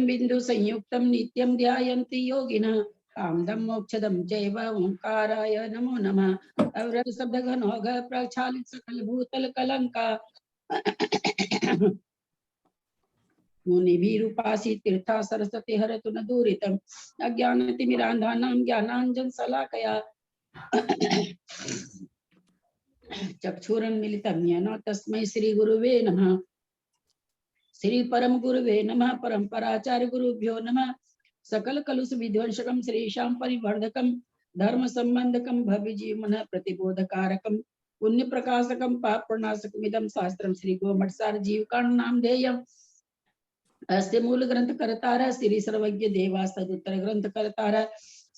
बिंदु संयुक्तम नित्यम ध्यायन्ति योगिनः कामदम मोक्षदम चैव ओंकाराय नमो नमः। अवरत शब्द घन होग प्रक्षालित सकल भूतल कलंका मुनि भी रूपासी तीर्था सरस्वती हरतु न दूरितम अज्ञानतिमिरान्धानां ज्ञानांजन शलाकया चक्षुरुन्मीलितं येन तस्मै श्री गुरुवे नमः। श्री परम गुरुवे नमः। परम्पराचार्य गुरुभ्यो नमः। सकल कलुष विध्वंसकम श्रीशां परिवर्धकम धर्म संबंधकम भव्य जीवन प्रतिबोधकारकम पुण्य प्रकाशकम पाप प्रणाशकमिदं शास्त्रम श्री गोमठसार जीवकांड नामधेयम्। अस्य मूल ग्रंथ करतार श्री सर्वज्ञ देवा सदुत्तर ग्रंथ करतार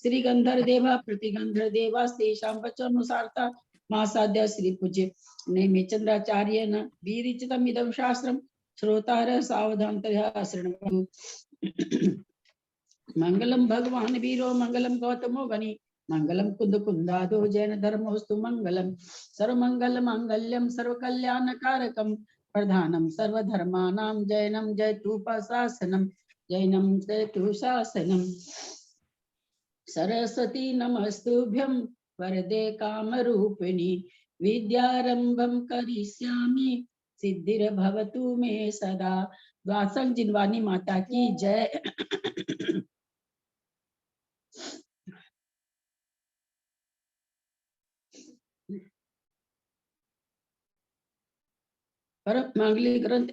श्री गंधर देवा प्रतिगंधर देवा तेषां वचनानुसारता मासाद्य श्री पूज्य नेमिचंद्राचार्य न विरचितम इदं शास्त्रम श्रोतार सावधानतया शृण्वन्तु। मंगलम भगवान वीरो मंगलम गौतमो गणि मंगलम कुंद कुंदादो जैन धर्मोस्तु मंगलम सर्वमंगल मांगल्यम सर्वकल्याणकारकम प्रधानम सर्वधर्मानां जैनम जयतुपशासनम जैनम जयतुशासनम। सरस्वती नमस्तुभ्यं वरदे कामरूपिणी विद्यारंभं करिष्यामि सिद्धिर्भवतु मे सदा। द्वासंग जिनवानी माता की जय। परम मांगलिक ग्रंथ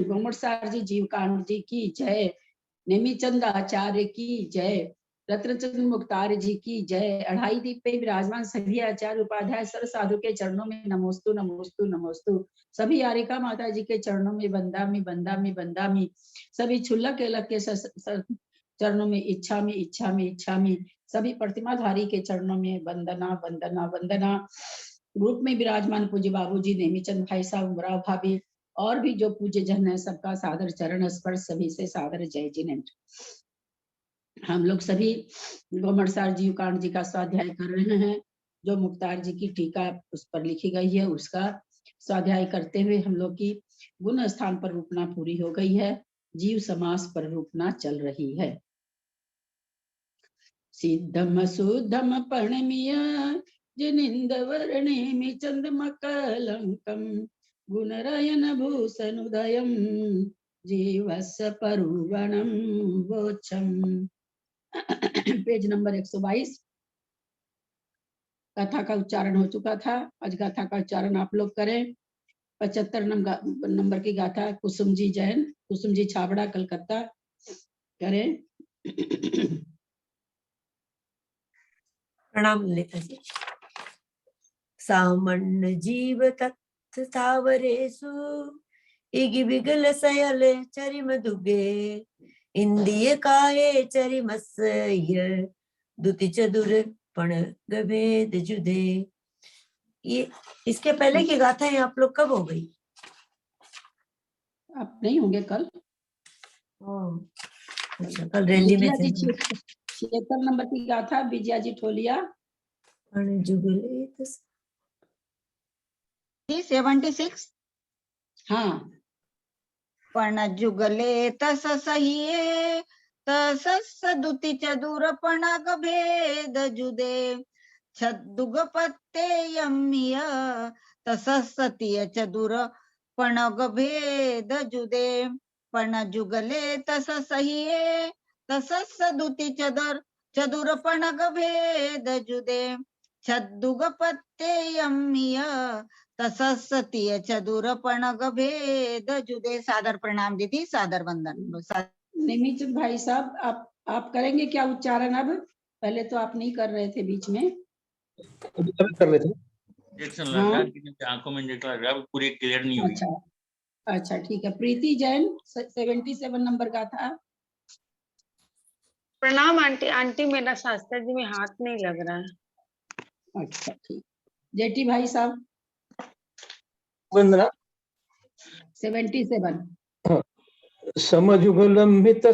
गोमठसार जी जीवकांड जी की जय। नेमिचंद आचार्य की जय। रत्नचंद मुक्तार जी की जय। अढ़ाई दीप पे विराजमान सभी आचार्य उपाध्याय सर साधु के चरणों में नमोस्तु नमोस्तु नमोस्तु। सभी यारिका माता जी के चरणों में बंदामी बंदामी बंदामी। सभी छुल्लक एलक के चरणों में इच्छामी इच्छामी इच्छामी। सभी प्रतिमाधारी के चरणों में वंदना वंदना वंदना। ग्रुप में विराजमान पूज्य बाबूजी नेमिचंद भाई साहब उमराव भाभी और भी जो पूज्य जन है सबका सादर चरण स्पर्श सभी से सादर जय जिनेन्द्र। हम लोग सभी गोमठसार जीवकांड जी का स्वाध्याय कर रहे हैं। जो मुक्तार जी की टीका उस पर लिखी गई है उसका स्वाध्याय करते हुए हम लोग की गुण स्थान पर रूपना पूरी हो गई है। जीव समास पर रूपना चल रही है। सिद्धम शुद्धम पर्णमीय जनिंद वर्णेमि चंद्रमकलंकम गुणरयन भूषणुदयम जीवस्य परुवणम वोचम। Page number 122। कथा का उच्चारण हो चुका था। आज गाथा का उच्चारण आप लोग करें। 75 नंबर की गाथा कुसुम जी जैन कुसुम जी छाबड़ा कलकत्ता करें। प्रणाम ललिता जी। सामण्य जीव तत् स्थावरेषु इगि विगल सयल चरिम दुगे इंद्रिय काये चरिमस्य दुति चतुर पण गभेद जुदे। ये इसके पहले की गाथा है आप लोग कब हो गई? आप नहीं होंगे कल। अच्छा कल रैली में थे। 76 नंबर की गाथा विजया जी ठोलिया। 76 हाँ। पण जुगले तस सहिये तसस दुति चदुर पण गभेद जुदे छद्दुग पत्ते यम्य तससतिय चदुर पण गभेद जुदे। पण जुगले तस सहिये तसस दुति चदुर पण गभेद जुदे छद्दुग पत्ते यम्य तसस्तीय चदुर पण गभेद जुदे। सादर प्रणाम दीदी, सादर वंदन। निमिचंद भाई साहब आप करेंगे क्या उच्चारण? अब पहले तो आप नहीं कर रहे थे बीच में। अभी कर रहे थे। हाँ? आंखों में पूरी क्लियर नहीं हुई। अच्छा ठीक है। प्रीति जैन 77 नंबर का था। प्रणाम आंटी। आंटी मेरा शास्त्र जी में हाथ नहीं लग रहा है। अच्छा ठीक। जेठी भाई साहब वंदना 77। समजुगलंबित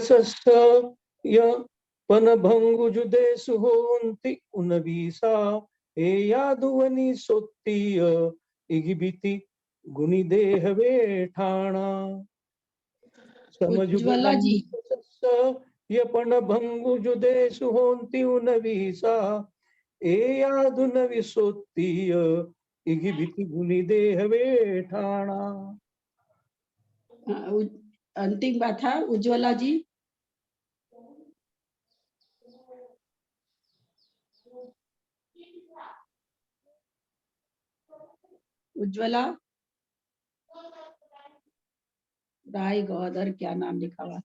य पन भंगु जुदे सुहोन्ति उनवीसा ए यादुवनी सोत्तीय इगिबिति गुणी देह वेठाणा। उज्ज्वला जी यपन भंगुजुदे सुहोंति उनवीसा एयादुन विसोत्तीय इगिबिति गुनि देहवे ठाणा। अंतिम बात था उज्ज्वला जी। उज्ज्वला राय गौदर, क्या नाम लिखा हुआ,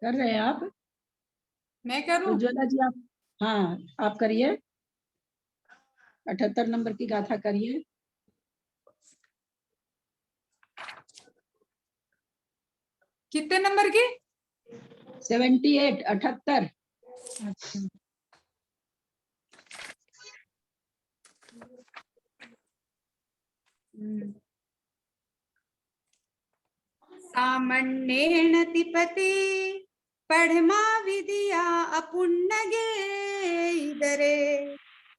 कर रहे हैं आप? मैं करूं? उज्ज्वला जी आप, हाँ आप करिए, 78 नंबर की गाथा करिए। कितने नंबर की? 78, 78। अच्छा। सामन्येन तिपति पढ़मा विद्या अपुन्नगे इदरे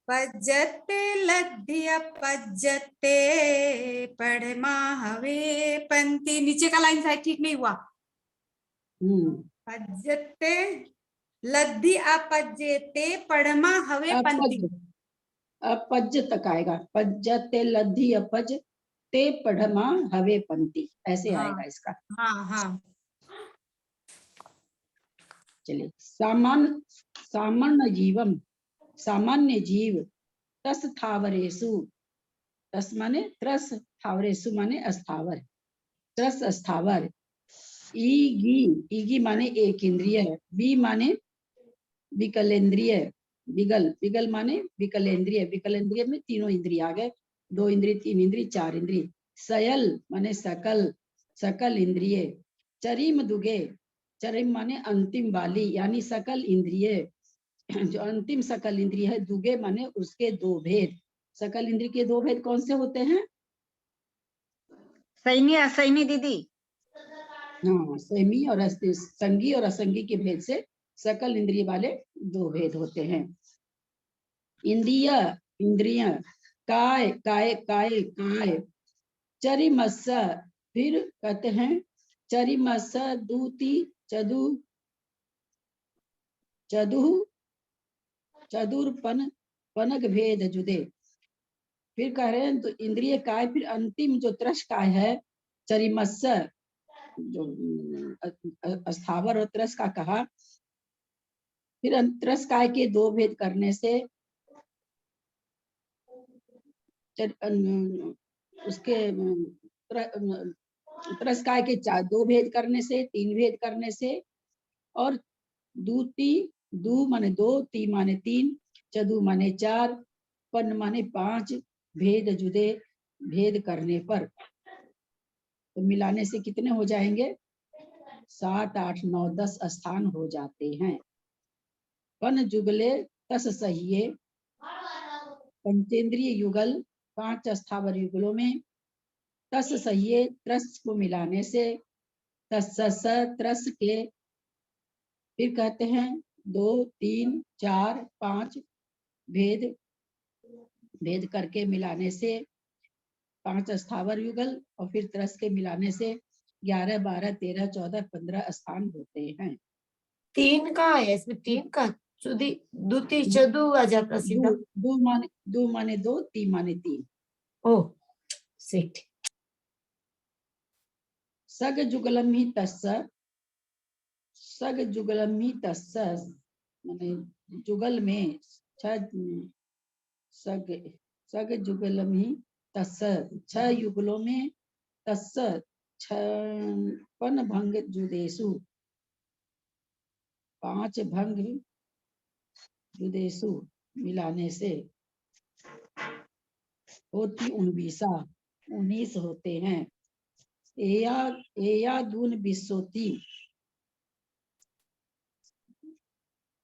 पज्जते लद्धिया पज्जते पढ़मा हवे पंक्ति। नीचे का लाइन शायद ठीक नहीं हुआ। पज्जते लद्धी अपज्जेते पढ़मा हवे पंक्ति। अपज तक आएगा, पज्जते लद्धी अपज ते पढ़मा हवे पंक्ति, ऐसे हाँ, आएगा इसका। हाँ हाँ। चलिए, सामान्य जीवम, सामान्य जीव, तस थावरेसु, तस माने त्रस, थावरेसु माने अस्थावर, त्रस अस्थावर, ईगी, ईगी माने एक इंद्रिय, बी माने विकलेंद्रिय, विगल, विगल माने विकलेंद्रिय, विकलेंद्रिय में तीनों इंद्रिय आ गए, 2 इंद्रिय, 3 इंद्रिय, 4 इंद्रिय। सयल माने सकल, सकल इंद्रिय। चरिम दुगे, चरिम माने अंतिम वाली, यानी सकल इंद्रिय, जो अंतिम सकल इंद्रिय है। दुगे माने उसके 2 भेद। सकल इंद्रिय के 2 भेद कौन से होते हैं? सैनी असैनी दीदी। हाँ, सेमी और संगी और असंगी के भेद से सकल इंद्रिय वाले 2 भेद होते हैं। इंद्रिय, इंद्रिय, काय, काय, काय, काय, चरिमस, फिर कहते हैं चरिमस दूती चदु, चदु, चतुरपन, पनक भेद जुदे। फिर कह रहे हैं तो इंद्रिय काय, फिर अंतिम जो त्रस काय है चरिमस, जो अस्थावर और त्रस का कहा। फिर त्रस काय के 2 भेद करने से उसके त्रस काय के 2 भेद करने से, 3 भेद करने से, और दूती, दू माने 2, ती माने 3, चदु माने 4, पन माने 5 भेद जुदे, भेद करने पर तो मिलाने से कितने हो जाएंगे? 7, 8, 9, 10 स्थान हो जाते हैं। पन जुगले तस सहिए, पंचेंद्रिय युगल 5 स्थावर युगलों में, तस सहिए त्रस को मिलाने से, तस त्रस के, फिर कहते हैं 2, 3, 4, 5 भेद, भेद करके मिलाने से 5 स्थावर युगल, और फिर त्रस के मिलाने से 11, 12, 13, 14, 15 स्थान होते हैं। 3 का है इसमें, 3 का दुति चदु आ जाता सीधा। दो माने 2, ती माने 3। ओह सेठ। सग जुगलम ही तस्स, सग जुगलम ही तस्स माने जुगल में सग जुगलम ही तस्स, 6 युगलों में, तस्स 56 भंग जुदेसु, 5 भंग जुदेसु मिलाने से होती 19 होते हैं। एया दून बिसोती,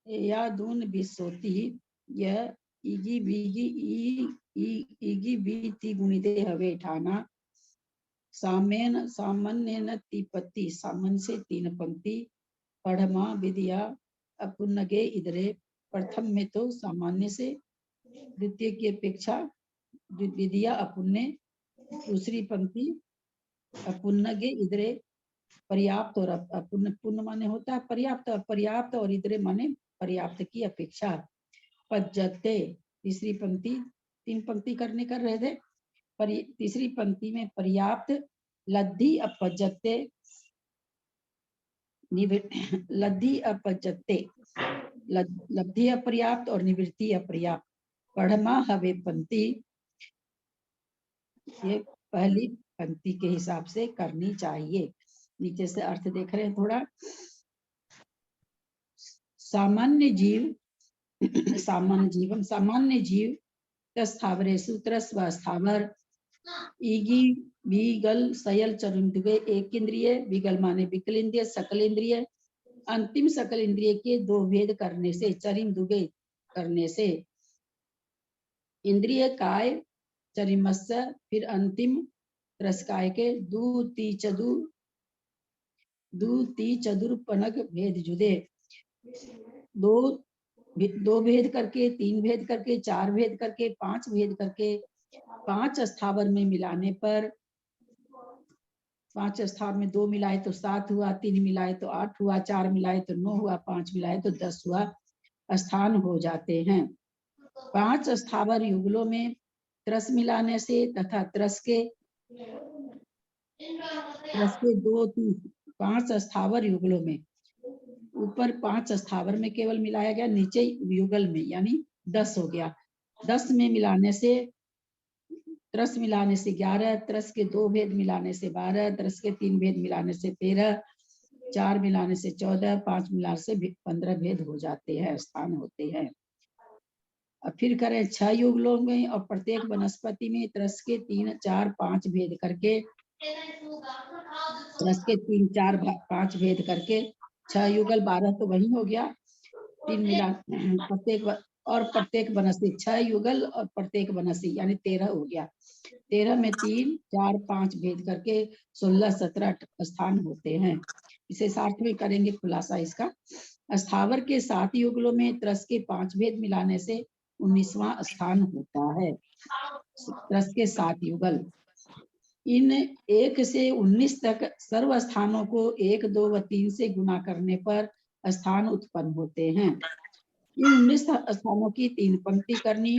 एया दून बिसोती, यह इगी बीगी इगी बीती गुणिते हवे ठाना। सामान्य न तिपत्ति, सामान्य से 3 पंक्ति, पढ़मा विद्या अपुन्नगे इधरे, प्रथम में तो सामान्य से, द्वितीय की अपेक्षा विद्या अपुण्य, दूसरी पंक्ति अपुन्नगे इधरे पर्याप्त और अपुन्न पुण्य माने होता है पर्याप्त, और पर्याप्त और इधरे माने पर्याप्त की अपेक्षा। पज्जते तीसरी पंक्ति, 3 पंक्ति करने कर रहे थे। तीसरी पंक्ति में पर्याप्त लब्धि अपज्जते, लब्धि अपज्जते, लब्धि अपर्याप्त और निवृत्ति अपर्याप्त। पढ़मा हवे पंक्ति, ये पहली पंक्ति के हिसाब से करनी चाहिए। नीचे से अर्थ देख रहे हैं थोड़ा। सामान्य जीव, सामान्य जीवन, सामान्य जीव स्थावरेषु त्रस्व स्थावर ईगी विगल सयल चरुंदुगे एक इंद्रिय, विगल माने विकल इंद्रिय, सकल इंद्रिय, अंतिम सकल इंद्रिय के 2 भेद करने से, चरिंदुगे करने से, इंद्रिय काय चरिमस्य, फिर अंतिम त्रस्काय के दूती चतुर्पनग भेद जुदे, 2 भेद करके, 3 भेद करके, 4 भेद करके, 5 भेद करके, 5 स्थावर में मिलाने पर, 5 स्थावर में 2 मिलाए तो 7 हुआ, 3 मिलाए तो 8 हुआ, 4 मिलाए तो 9 हुआ, 5 मिलाए तो 10 हुआ, स्थान हो जाते हैं। 5 स्थावर युगलों में त्रस मिलाने से तथा त्रस के 5 स्थावर युगलों में, ऊपर 5 स्थावर में केवल मिलाया गया, नीचे युगल में यानी 10 हो गया। 10 में मिलाने से, त्रस मिलाने से 11, त्रस के 2 भेद मिलाने से 12, त्रस के 3 भेद मिलाने से 13, 4 मिलाने से 14, 5 मिलाने से 15 भेद हो जाते हैं, स्थान होते हैं। अब फिर करें 6 युगलों में और प्रत्येक वनस्पति में त्रस के 3, 4, 5 भेद करके, त्रस के 3, 4, 5 भेद करके 6 युगल 12 तो वही हो गया, 3 मिला प्रत्येक और प्रत्येक वनस्पति 6 युगल और प्रत्येक वनस्पति यानी 13 हो गया। 13 में 3, 4, 5 भेद करके 16, 17 स्थान होते हैं। इसे साथ में करेंगे खुलासा इसका। स्थावर के 7 युगलों में त्रस के 5 भेद मिलाने से 19वां स्थान होता है। त्रस के 7 युगल, इन 1 से 19 तक सर्व स्थानों को 1, 2 व 3 से गुना करने पर स्थान उत्पन्न होते हैं। इन 19 स्थानों की 3 पंक्ति करनी।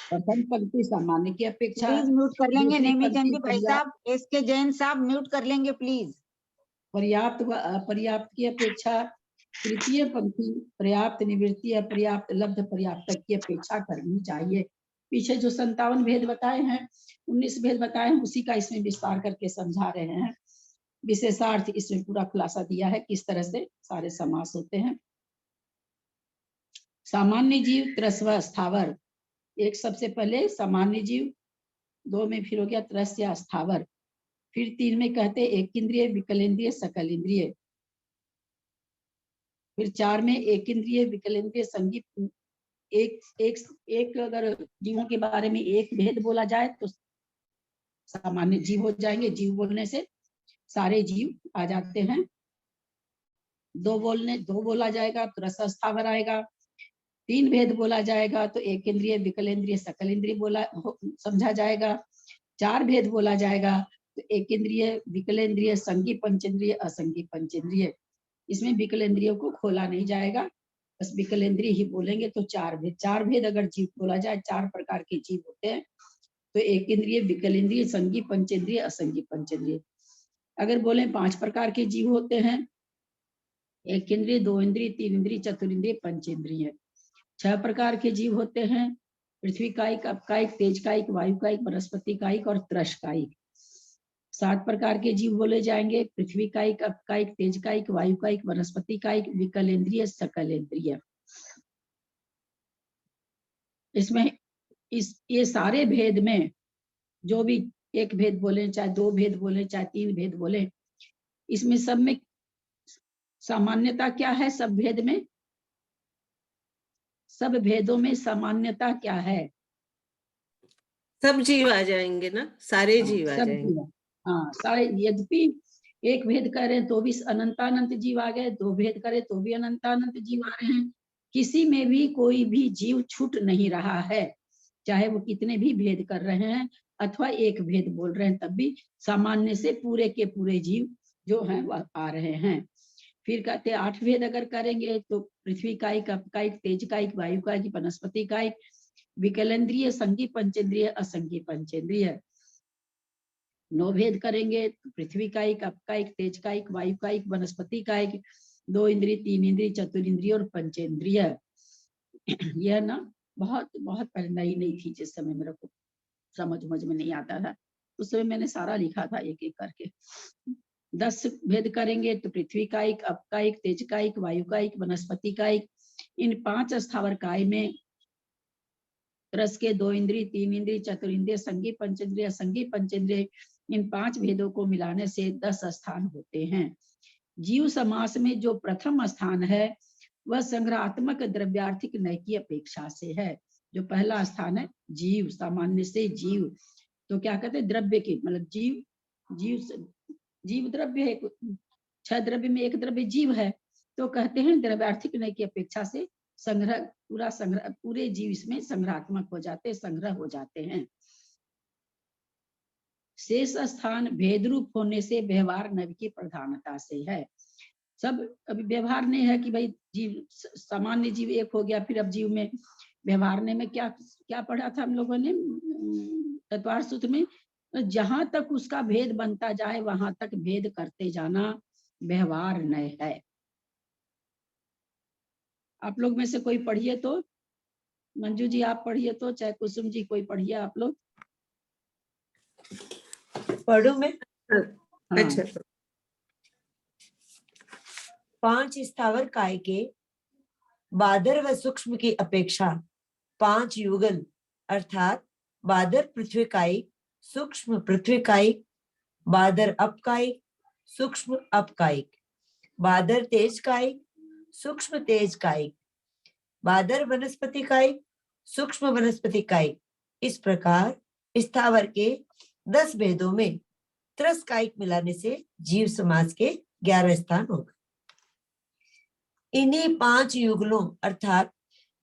प्रथम पंक्ति सामान्य की अपेक्षा, प्लीज म्यूट कर लेंगे दूसरी नेमीचंद जी पंक्ति भाई साहब, एसके जैन साहब म्यूट कर लेंगे प्लीज। पर्याप्त व अपर्याप्त की अपेक्षा, तृतीय पंक्ति पर्याप्त निवृत्ति अपर्याप्त लब्ध पर्याप्त की अपेक्षा करनी चाहिए। पीछे जो 57 भेद बताए हैं, 19 भेद बताए हैं, उसी का इसमें विस्तार करके समझा रहे हैं। विशेषार्थ इसमें पूरा खुलासा दिया है किस तरह से सारे समास होते हैं। सामान्य जीव, त्रस्व, स्थावर, एक सबसे पहले सामान्य जीव, 2 में फिर हो गया त्रस या स्थावर, फिर 3 में कहते एक इंद्रिय, विकल इंद्रिय, सकल इंद्रिय, फिर 4 में एक इंद्रिय, विकल इंद्रिय, संगीत। एक अगर जीवों के बारे में एक भेद बोला जाए तो सामान्य जीव हो जाएंगे। जीव बोलने से सारे जीव आ जाते हैं। 2 बोला जाएगा तो रस स्थावर आएगा। 3 भेद बोला जाएगा तो एक इंद्रिय, विकल इंद्रिय, सकल इंद्रिय बोला समझा जाएगा। 4 भेद बोला जाएगा तो एक इंद्रिय, विकल इंद्रिय, संगी पंचेंद्रिय, असंगी पंचेंद्रिय। इसमें विकल इंद्रियों को खोला नहीं जाएगा, बस विकल इंद्रिय ही बोलेंगे। तो 4 भेद अगर जीव बोला जाए, 4 प्रकार के जीव होते हैं, तो एक इंद्रिय, विकल इंद्रिय, संगी पंचेंद्रिय, असंगी पंचेंद्रिय। अगर बोले 5 प्रकार के जीव होते हैं, एक इंद्रिय, 2 इंद्रिय, 3 इंद्रिय, चतुरिंद्रिय, पंचेंद्रिय। 6 प्रकार के जीव होते हैं, पृथ्वी कायिक, अपकायिक, तेज कायिक, वायु कायिक, वनस्पति कायिक और त्रश कायिक। 7 प्रकार के जीव बोले जाएंगे, पृथ्वी कायिक, अपकायिक, तेज कायिक, वायु कायिक, वनस्पति कायिक, विकल इंद्रिय, सकल इंद्रिय। इसमें ये सारे भेद में जो भी एक भेद बोले, चाहे 2 भेद बोले, चाहे 3 भेद बोले, इसमें सब में सामान्यता क्या है? सब भेद में, सब भेदों में सामान्यता क्या है? सब जीव आ जाएंगे ना, सारे जीव आ सब जाएंगे। जीव, हाँ सारे। यद्यपि एक भेद करें तो भी अनंतानंत जीव आ गए, 2 भेद करें तो भी अनंतानंत जीव आ रहे हैं। किसी में भी कोई भी जीव छूट नहीं रहा है, चाहे वो कितने भी भेद कर रहे हैं, अथवा एक भेद बोल रहे हैं, तब भी सामान्य से पूरे के पूरे जीव जो हैं वह आ रहे हैं। फिर कहते हैं 8 भेद अगर करेंगे तो पृथ्वी कायिक, अपकायिक, तेज कायिक, वायु कायिक, वनस्पति कायिक, विकलेंद्रिय, संगी पंचेंद्रिय, असंगी पंचेंद्रिय। 9 भेद करेंगे तो पृथ्वी कायिक, अपकायिक, तेज कायिक, वायु कायिक, वनस्पति कायिक, 2 इंद्रिय, 3 इंद्रिय, चतुरिंद्रिय और पंचेंद्रिय। यह ना बहुत बहुत पहले नई थी, जिस समय मेरे को समझ में नहीं आता था, उस समय मैंने सारा लिखा था एक एक करके। 10 भेद करेंगे तो पृथ्वी कायिक, अपकायिक, तेज कायिक, वायु कायिक, वनस्पति कायिक। इन 5 स्थावर काय में रस के 2 इंद्रिय, 3 इंद्रिय, चतुरिंद्रिय, संगी पंचेंद्रिय, असंगी पंचेंद्रिय, इन 5 भेदों को मिलाने से 10 स्थान होते हैं। जीव समास में जो प्रथम स्थान है वह संग्रहात्मक द्रव्यार्थिक नय की अपेक्षा से है। जो पहला स्थान है जीव, सामान्य से जीव, तो क्या कहते हैं द्रव्य की, मतलब जीव द्रव्य है, 6 द्रव्य में एक द्रव्य जीव है, तो कहते हैं द्रव्यार्थिक नय की अपेक्षा से संग्रह पूरे जीव इसमें संग्रहात्मक हो जाते, संग्रह हो जाते हैं। शेष स्थान भेद रूप होने से व्यवहार नव की प्रधानता से है। सब अभी व्यवहार नहीं है कि भाई जीव सामान्य जीव एक हो गया, फिर अब जीव में व्यवहार में क्या पढ़ा था हम लोगों ने तत्वार्थ सूत्र में, जहां तक उसका भेद बनता जाए वहां तक भेद करते जाना व्यवहार नय है। आप लोग में से कोई पढ़िए तो, मंजू जी आप पढ़िए तो, चाहे कुसुम जी कोई पढ़िए आप लोग। पढ़ू मैं? हाँ। अच्छा, 5 स्थावर काय के बादर व सूक्ष्म की अपेक्षा 5 युगल अर्थात बादर पृथ्वी कायिक, सूक्ष्म पृथ्वी कायिक, बादर अपकायिक, सूक्ष्म अपकायिक, बादर तेज कायिक, सूक्ष्म तेज कायिक, बादर वनस्पति कायिक, सूक्ष्म वनस्पति कायिक, इस प्रकार स्थावर के 10 भेदों में त्रस कायिक मिलाने से जीव समाज के 11 स्थान हो गए। इन्हीं 5 युगलों अर्थात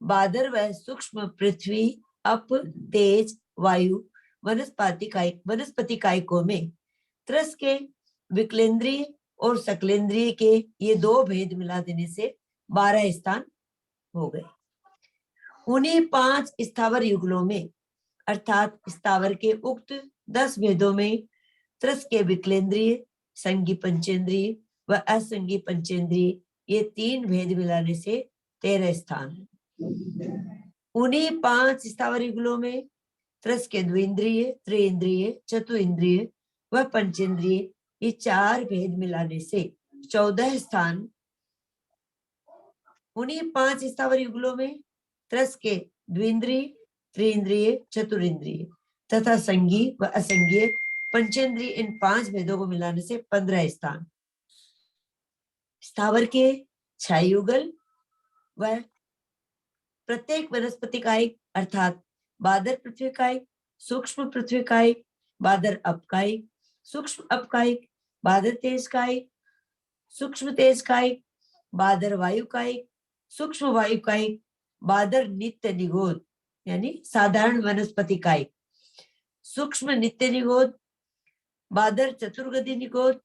बादर व सूक्ष्म पृथ्वी, अप, तेज, वायु, वनस्पति कायिकों में त्रस के विकलेंद्रिय और सकलेंद्रिय के ये 2 भेद मिला देने से 12 स्थान हो गए। उन्हीं 5 स्थावर युगलों में अर्थात स्थावर के उक्त 10 भेदों में त्रस के विकलेंद्रिय, संगी पंचेंद्रिय व असंगी पंचेंद्रिय ये 3 भेद मिलाने से 13 स्थान। उन्हीं 5 स्थावर युगलों में त्रस के द्विंद्रिय, त्रिइंद्रिय, चतुइंद्रिय व पंचेंद्रिय ये 4 भेद मिलाने से 14 स्थान। उन्हीं 5 स्थावर युगलों में त्रस के द्विंद्रिय, त्रिइंद्रिय, चतुरिंद्रिय तथा संगी व असंगीय पंचेंद्रिय इन 5 भेदों को मिलाने से 15 स्थान। स्थावर के 6 युगल व प्रत्येक वनस्पति कायिक अर्थात बादर पृथ्वी कायिक, सूक्ष्म पृथ्वी कायिक, बादर अपकायिक, सूक्ष्म अपकायिक, बादर तेज कायिक, सूक्ष्म तेज कायिक, बादर वायु कायिक, सूक्ष्म वायु कायिक, बादर नित्य निगोद यानी साधारण वनस्पति कायिक, सूक्ष्म नित्य निगोद, बादर चतुर्गति निगोद,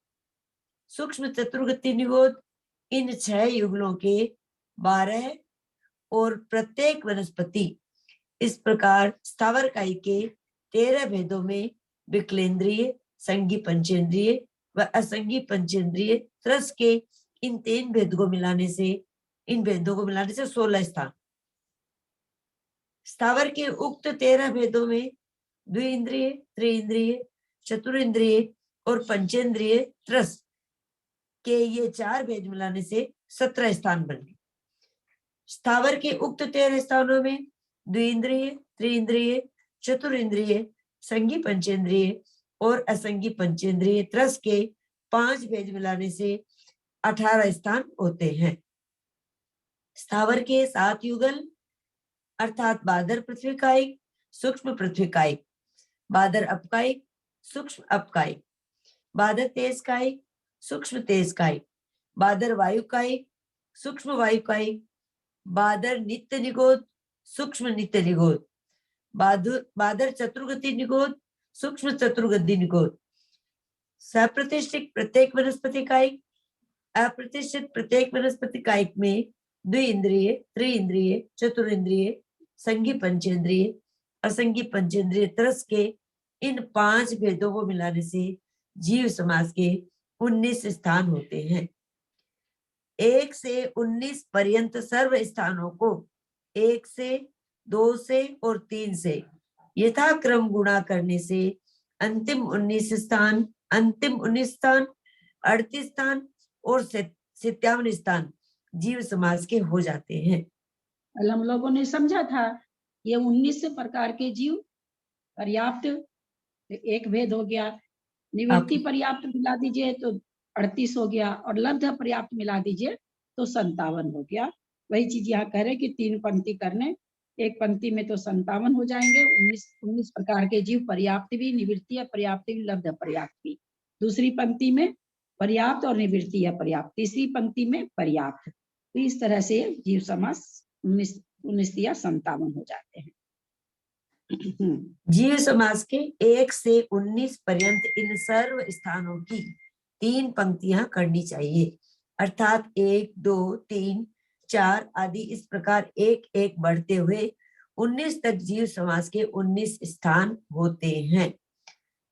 सूक्ष्म चतुर्गति निगोद, इन 6 युगलों के 12 और प्रत्येक वनस्पति, इस प्रकार स्थावर कायी के 13 भेदों में विकलेंद्रिय, संगी पंचेंद्रिय व असंगी पंचेंद्रिय त्रस के इन 3 भेद को मिलाने से, इन भेदों को मिलाने से 16 स्थान। स्थावर के उक्त 13 भेदों में द्विइंद्रिय, त्रिइंद्रिय, चतुरिंद्रिय और पंचेंद्रिय त्रस के ये 4 भेद मिलाने से 17 स्थान बन गए। स्थावर के उक्त 13 स्थानों में द्विइंद्रिय, त्रिइंद्रिय, चतुरिंद्रिय, संगी पंचेंद्रिय और असंगी पंचेंद्रिय त्रस के 5 भेद मिलाने से 18 स्थान होते हैं। स्थावर के 7 युगल अर्थात बादर पृथ्वी कायिक, सूक्ष्म पृथ्वी कायिक, बादर अपकायिक, सूक्ष्म अपकायिक, बादर तेज कायिक, सूक्ष्म तेज कायिक, बादर वायु कायिक, सूक्ष्म वायु कायिक, बादर नित्य निगोद, सूक्ष्म नित्य निगोद, बादर चतुर्गति निगोद, सूक्ष्म चतुर्गति निकोद। सप्रतिष्ठित प्रत्येक वनस्पति कायिक, अप्रतिष्ठित प्रत्येक वनस्पति कायिक में द्विइंद्रिय, त्रिइंद्रिय, चतुरिंद्रिय, संघी पंचेंद्रिय, असंगी पंचेंद्रिय तरस के इन 5 भेदों को मिलाने से जीव समाज के 19 स्थान होते हैं। 1 से 19 पर्यंत सर्व स्थानों को 1 से, 2 से और 3 से यथाक्रम गुणा करने से अंतिम 19 स्थान, 38 स्थान और 57 स्थान जीव समाज के हो जाते हैं। कल हम लोगों ने समझा था ये 19 प्रकार के जीव पर्याप्त एक भेद हो गया, निवृत्ति पर्याप्त मिला दीजिए तो 38 हो गया, और लब्ध पर्याप्त मिला दीजिए तो 57 हो गया। वही चीज यहाँ कह रहे कि 3 पंक्ति करने, एक पंक्ति में तो 57 हो जाएंगे। 19 प्रकार के जीव, पर्याप्त भी, निवृत्ति पर्याप्त भी, लब्ध पर्याप्त भी। दूसरी पंक्ति में पर्याप्त और निवृत्ति पर्याप्त, तीसरी पंक्ति में पर्याप्त। तो इस तरह से जीव समास 19 या 57 हो जाते हैं। जीव समाज के 1 से 19 पर्यंत इन सर्व स्थानों की 3 पंक्तियां करनी चाहिए, अर्थात 1, 2, 3, 4 आदि इस प्रकार एक एक बढ़ते हुए 19 तक जीव समाज के 19 स्थान होते हैं।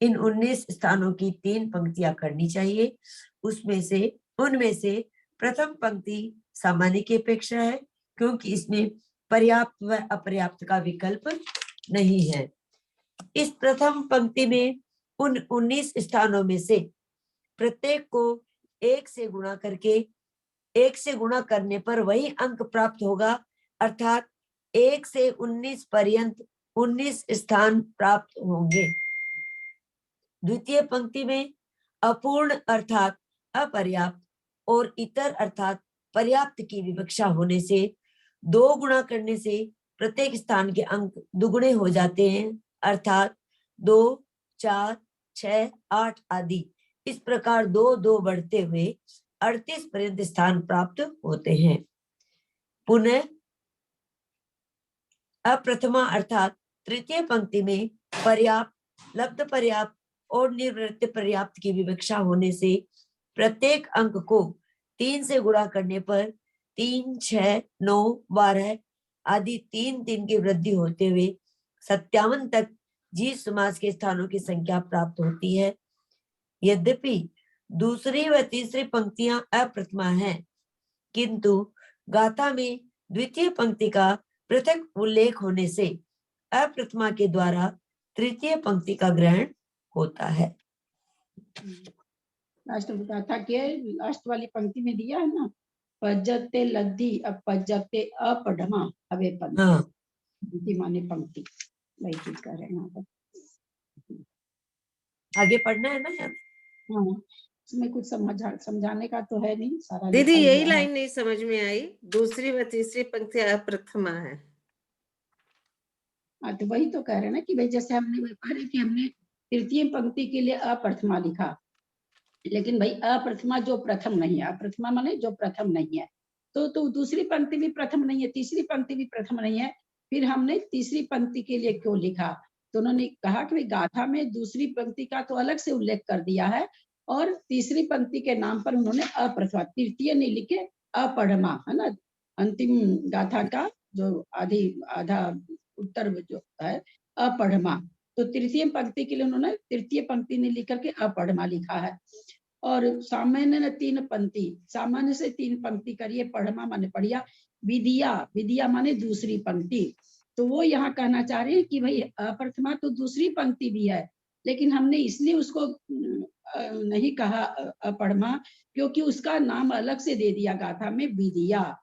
इन 19 स्थानों की 3 पंक्तियां करनी चाहिए। उनमें से प्रथम पंक्ति सामान्य की अपेक्षा है, क्योंकि इसमें पर्याप्त व अपर्याप्त का विकल्प नहीं है। इस प्रथम पंक्ति में उन 19 स्थानों में से प्रत्येक को 1 से गुणा करके, 1 से गुणा करने पर वही अंक प्राप्त होगा, अर्थात 1 से 19 पर्यंत 19 स्थान प्राप्त होंगे। द्वितीय पंक्ति में अपूर्ण अर्थात अपर्याप्त और इतर अर्थात पर्याप्त की विवक्षा होने से 2 गुणा करने से प्रत्येक स्थान के अंक दुगुने हो जाते हैं, अर्थात 2, 4, 6, 8 आदि इस प्रकार 2-2 बढ़ते हुए 38 पर्यंत स्थान प्राप्त होते हैं। पुनः अप्रथमा अर्थात तृतीय पंक्ति में पर्याप्त, लब्ध पर्याप्त और निवृत्ति पर्याप्त की विवक्षा होने से प्रत्येक अंक को 3 से गुणा करने पर 3, 6, 9, 12 आदि 3-3 की वृद्धि होते हुए 57 तक जीव समाज के स्थानों की संख्या प्राप्त होती है। यद्यपि दूसरी व तीसरी पंक्तियां अप्रथमा हैं, किंतु गाथा में द्वितीय पंक्ति का पृथक उल्लेख होने से अप्रथमा के द्वारा तृतीय पंक्ति का ग्रहण होता है। लास्ट गाथा के लास्ट वाली पंक्ति में दिया है ना, पज्जते लद्दी अपज्जते अपढ़मा हवे पंक्ति। हाँ, पंक्ति माने पंक्ति, वही चीज कर रहे हैं यहाँ पर। आगे पढ़ना है ना यार। हाँ, इसमें कुछ समझाने का तो है नहीं, सारा दीदी लिखा यही हुआ है। लाइन नहीं समझ में आई, दूसरी व तीसरी पंक्ति अप्रथमा है। हाँ, तो वही तो कह रहे हैं ना कि भाई जैसे हमने कह रहे कि हमने तृतीय पंक्ति के लिए अप्रथमा लिखा, लेकिन भाई अप्रथमा जो प्रथम नहीं है, अप्रथमा माने जो प्रथम नहीं है, तो दूसरी पंक्ति भी प्रथम नहीं है, तीसरी पंक्ति भी प्रथम नहीं है, फिर हमने तीसरी पंक्ति के लिए क्यों लिखा? तो उन्होंने कहा कि भाई गाथा में दूसरी पंक्ति का तो अलग से उल्लेख कर दिया है, और तीसरी पंक्ति के नाम पर उन्होंने अप्रथमा, तृतीय नहीं लिखे, अपढ़मा है ना, अंतिम गाथा का जो आधा उत्तर जो है अपढ़मा, तो तृतीय पंक्ति के लिए उन्होंने तृतीय पंक्ति ने लिख करके अपढ़मा लिखा है। और सामान्य ने 3 पंक्ति, सामान्य से 3 पंक्ति करिए, पढ़मा माने पढ़िया, विधिया, विधिया माने दूसरी पंक्ति। तो वो यहाँ कहना चाह रहे हैं कि भाई अप्रथमा तो दूसरी पंक्ति भी है, लेकिन हमने इसलिए उसको नहीं कहा अपढ़मा, क्योंकि उसका नाम अलग से दे दिया गाथा में, विधिया,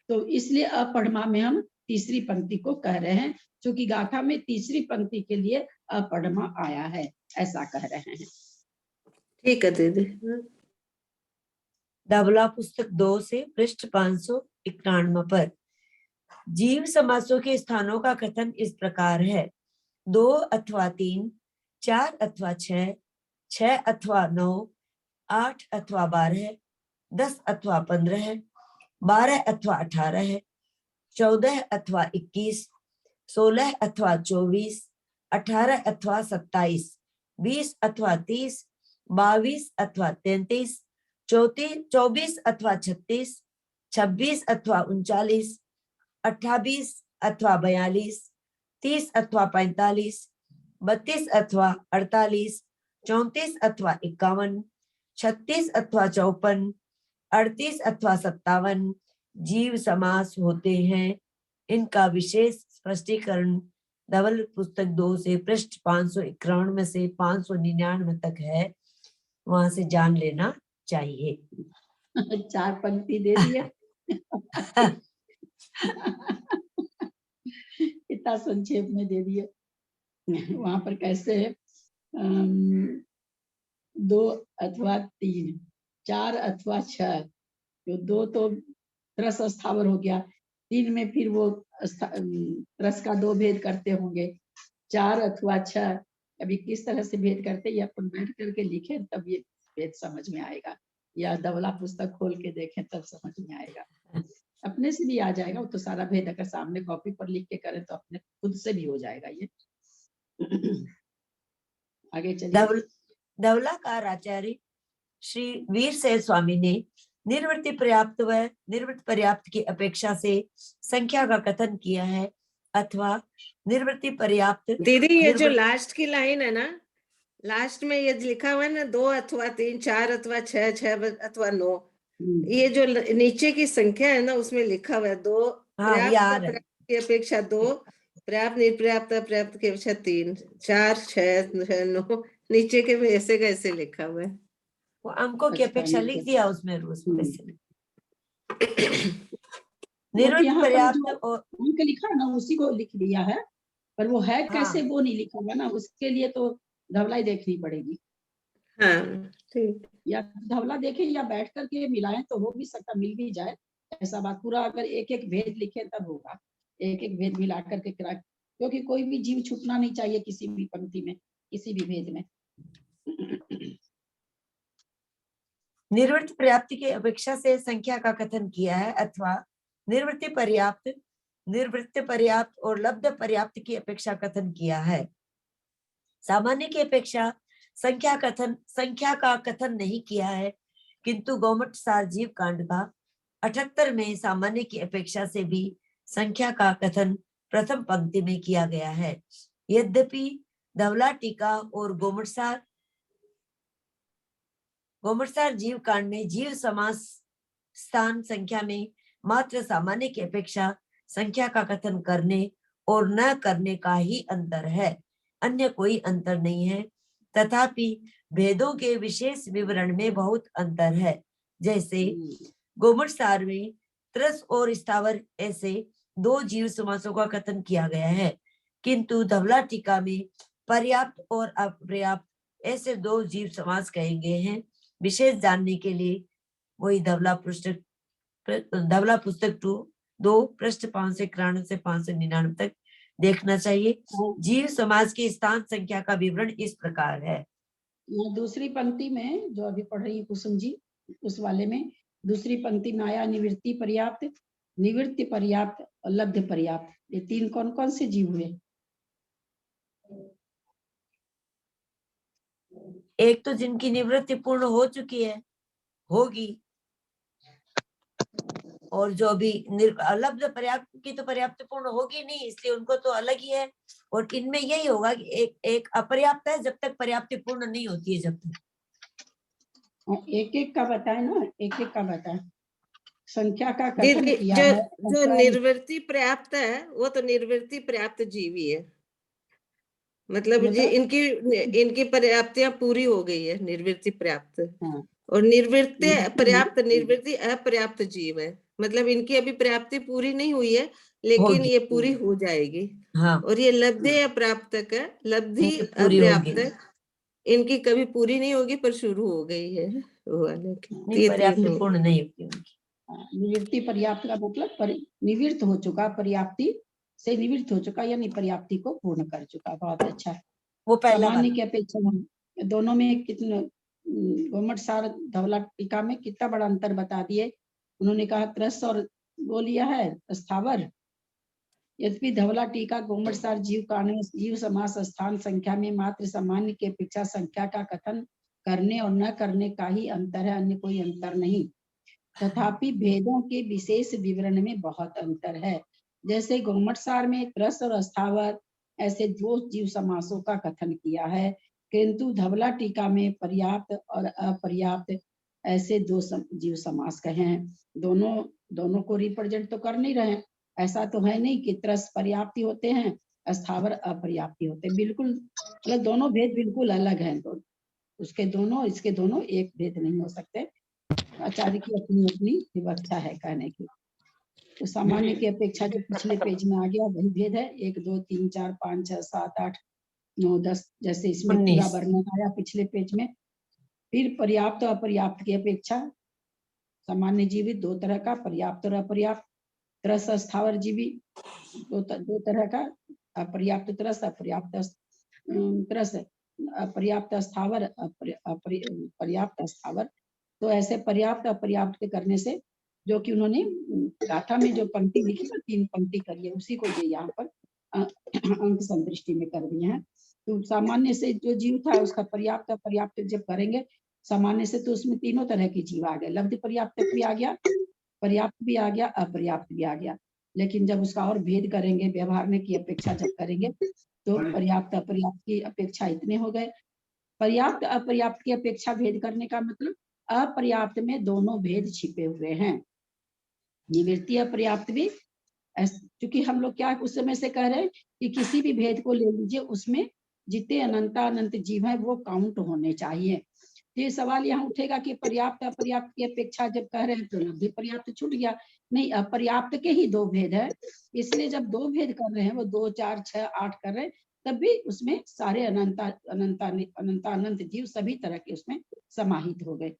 तो इसलिए अपढ़मा में हम तीसरी पंक्ति को कह रहे हैं, क्योंकि गाथा में तीसरी पंक्ति के लिए अपढ़मा आया है, ऐसा कह रहे हैं। ठीक है दीदी। दावला पुस्तक 2 से पृष्ठ 591 पर जीव समासों के स्थानों का कथन इस प्रकार है: 2 अथवा 3, 4 अथवा 6, 6 अथवा 9, 8 अथवा 12, 10 अथवा 15, 12 अथवा 18, 14 अथवा 21, 16 अथवा 24, 18 अथवा 27 20 अथवा 30, 22 अथवा 33, 24 अथवा 36, 26 अथवा 39, 28 अथवा 42, 30 अथवा 45, 32 अथवा 48, 34 अथवा 51, 36 अथवा 54, 38 अथवा 57 जीव समास होते हैं। इनका विशेष स्पष्टीकरण धवल पुस्तक 2 से पृष्ठ 551 से 599 तक है, वहां से जान लेना चाहिए। 4 पंक्ति दे दिए। इतना संक्षेप में दे दिए। वहां पर कैसे है 2 अथवा 3, 4 अथवा 6, जो 2 तो त्रस स्थावर हो गया, 3 में फिर वो त्रस का 2 भेद करते होंगे, 4 अथवा 6 अभी किस तरह से भेद करते ये अपन बैठ करके लिखे तब ये भेद समझ में आएगा, या धवला पुस्तक खोल के देखें तब समझ में आएगा। अपने से भी आ जाएगा वो तो सारा भेद, अगर सामने कॉपी पर लिख के करें तो अपने खुद से भी हो जाएगा ये। आगे चलिए। धवलाकार आचार्य श्री वीर सेन स्वामी ने निर्वृत्ति पर्याप्त व निर्वृत्त पर्याप्त की अपेक्षा से संख्या का कथन किया है, अथवा निर्वृत्ति पर्याप्त। दीदी ये जो लास्ट की लाइन है ना, लास्ट में ये लिखा हुआ है ना 2 अथवा 3, 4 अथवा 6, 6 अथवा 9, ये जो नीचे की संख्या है ना उसमें लिखा हुआ है 2 पर्याप्त की अपेक्षा 2, पर्याप्त निर्पर्याप्त अपर्याप्त की अपेक्षा 3, 4, 6, 9, नीचे के में ऐसे कैसे लिखा हुआ है, वो अंकों की अपेक्षा लिख दिया उसमें रोज निर्वृत्त पर्याप्त और उनके लिखा है ना उसी को लिख दिया है, पर वो है कैसे वो नहीं लिखा हुआ ना, उसके लिए तो धवलाई देखनी पड़ेगी। हाँ ठीक, या धवला देखे या बैठ करके मिलाएं तो हो भी सकता, मिल भी जाए ऐसा बात। पूरा अगर एक एक भेद लिखे तब होगा, एक एक भेद मिला करके करा, क्योंकि कोई भी जीव छूटना नहीं चाहिए किसी भी पंक्ति में, किसी भी भेद में। निर्वृत्त पर्याप्ति की अपेक्षा से संख्या का कथन किया है, अथवा निर्वृत्ति पर्याप्त, निर्वृत्त पर्याप्त और लब्ध पर्याप्त की अपेक्षा कथन किया है। सामान्य की अपेक्षा संख्या का कथन नहीं किया है, किंतु गौमठ सार जीव कांड का 78 में सामान्य की अपेक्षा से भी संख्या का कथन प्रथम पंक्ति में किया गया है। यद्यपि धवला टीका और गोमठ सार जीव कांड में जीव समास स्थान संख्या में मात्र सामान्य की अपेक्षा संख्या का कथन करने और न करने का ही अंतर है, अन्य कोई अंतर नहीं है। तथापि भेदों के विशेष विवरण में बहुत अंतर है। जैसे गोमठ सार में त्रस और स्थावर ऐसे 2 जीव समासों का कथन किया गया है, किंतु धवला टीका में पर्याप्त और अपर्याप्त ऐसे 2 जीव समास कहे गए हैं। विशेष जानने के लिए वही धवला पुस्तक 2 पृष्ठ 591 से 599 तक देखना चाहिए। जीव समाज की स्थान संख्या का विवरण इस प्रकार है। दूसरी पंक्ति में जो अभी पढ़ रही है कुसुम जी, उस वाले में दूसरी पंक्ति में आया निवृत्ति पर्याप्त, निवृत्ति पर्याप्त और लब्ध पर्याप्त, ये 3 कौन कौन से जीव हुए? एक तो जिनकी निवृत्ति पूर्ण हो चुकी है, होगी, और जो भी लब्ध पर्याप्त की तो पर्याप्त पूर्ण होगी नहीं, इसलिए उनको तो अलग ही है। और इनमें यही होगा कि एक अपर्याप्त है जब तक पर्याप्ति पूर्ण नहीं होती है, जब तक। एक एक का बताए ना, एक एक का बताए। संख्या का कथन दीदी किया है। जो निर्वृत्ति पर्याप्त है वो तो निर्वृत्ति पर्याप्त जीवी है, मतलब जी इनकी पर्याप्तियां पूरी हो गई है, निर्वृत्ति पर्याप्त। हाँ। और निर्वृत्ति पर्याप्त निर्वृत्ति अपर्याप्त जीव है, मतलब इनकी अभी पर्याप्ति पूरी नहीं हुई है लेकिन ये पूरी हो जाएगी। हाँ। और ये लब्धि अप्राप्तक है, लब्धि पूरी अपर्याप्त इनकी कभी पूरी नहीं होगी पर शुरू हो गई है वो वाले। पर्याप्ति पूर्ण नहीं होगी उनकी। निवृत्ति पर्याप्त का मतलब निवृत्त हो चुका, पर्याप्ति से निवृत्त हो चुका, यानी पर्याप्ति को पूर्ण कर चुका। बहुत अच्छा। वो पहला सामान्य की अपेक्षा दोनों में कितना, गोमठ सार धवला टीका में कितना बड़ा अंतर बता दिए। उन्होंने कहा त्रस और वो लिया है स्थावर, यद्यपि धवला टीका गोमटसार जीव कानून जीव समास स्थान संख्या में मात्र सामान्य की अपेक्षा संख्या का कथन करने और न करने का ही अंतर है, अन्य कोई अंतर नहीं। तथापि भेदों के विशेष विवरण में बहुत अंतर है। जैसे गोमटसार में त्रस और अस्थावर ऐसे दो जीव समासों का कथन किया है, किंतु धवला टीका में पर्याप्त और अपर्याप्त ऐसे दो जीव समास कहे हैं। दोनों को रिप्रेजेंट तो कर नहीं रहे हैं। ऐसा तो है नहीं कि त्रस पर्याप्ति होते हैं, अस्थावर अपर्याप्ति होते हैं। बिल्कुल मतलब दोनों भेद बिल्कुल अलग हैं। तो उसके दोनों इसके दोनों एक भेद नहीं हो सकते। आचार्य की अपनी अपनी विवक्षा है कहने की। तो सामान्य की अपेक्षा जो पिछले पेज में आ गया वही भेद है। 1 2 3 4 5 6 7 8 9 10 जैसे इसमें पूरा 19 वर्णन आया पिछले पेज में। फिर पर्याप्त और अपर्याप्त की अपेक्षा सामान्य जीवी दो तरह का, पर्याप्त और अपर्याप्त। त्रस स्थावर जीवी दो तरह का, अपर्याप्त त्रस अपर्याप्त त्रस, अपर्याप्त स्थावर पर्याप्त स्थावर। तो ऐसे पर्याप्त अपर्याप्त के करने से जो कि उन्होंने गाथा में जो पंक्ति लिखी ना 3 पंक्ति करिए, उसी को ये यहाँ पर अंक संदृष्टि में कर दिए हैं। तो सामान्य से जो जीव था उसका पर्याप्त अपर्याप्त जब करेंगे, सामान्य से तो उसमें तीनों तरह के जीव आ गए। लब्ध पर्याप्त भी आ गया, पर्याप्त भी आ गया, अपर्याप्त भी आ गया। लेकिन जब उसका और भेद करेंगे, व्यवहार में की अपेक्षा जब करेंगे तो पर्याप्त अपर्याप्त की अपेक्षा इतने हो गए। पर्याप्त अपर्याप्त की अपेक्षा भेद करने का मतलब अपर्याप्त में दोनों भेद छिपे हुए हैं। निवृत्ति अपर्याप्त भी, क्योंकि हम लोग क्या उस समय से कह रहे हैं कि किसी भी भेद को ले लीजिए, उसमें जितने अनंत जीव है वो काउंट होने चाहिए। ये सवाल यहाँ उठेगा कि पर्याप्त अपर्याप्त की अपेक्षा जब कह रहे हैं तो लब्धि पर्याप्त छूट गया। नहीं, अपर्याप्त के ही 2 भेद है, इसलिए जब 2 भेद कर रहे हैं वो 2 4 6 8 कर रहे हैं, तब भी उसमें सारे अनंत जीव सभी तरह के उसमें समाहित हो गए।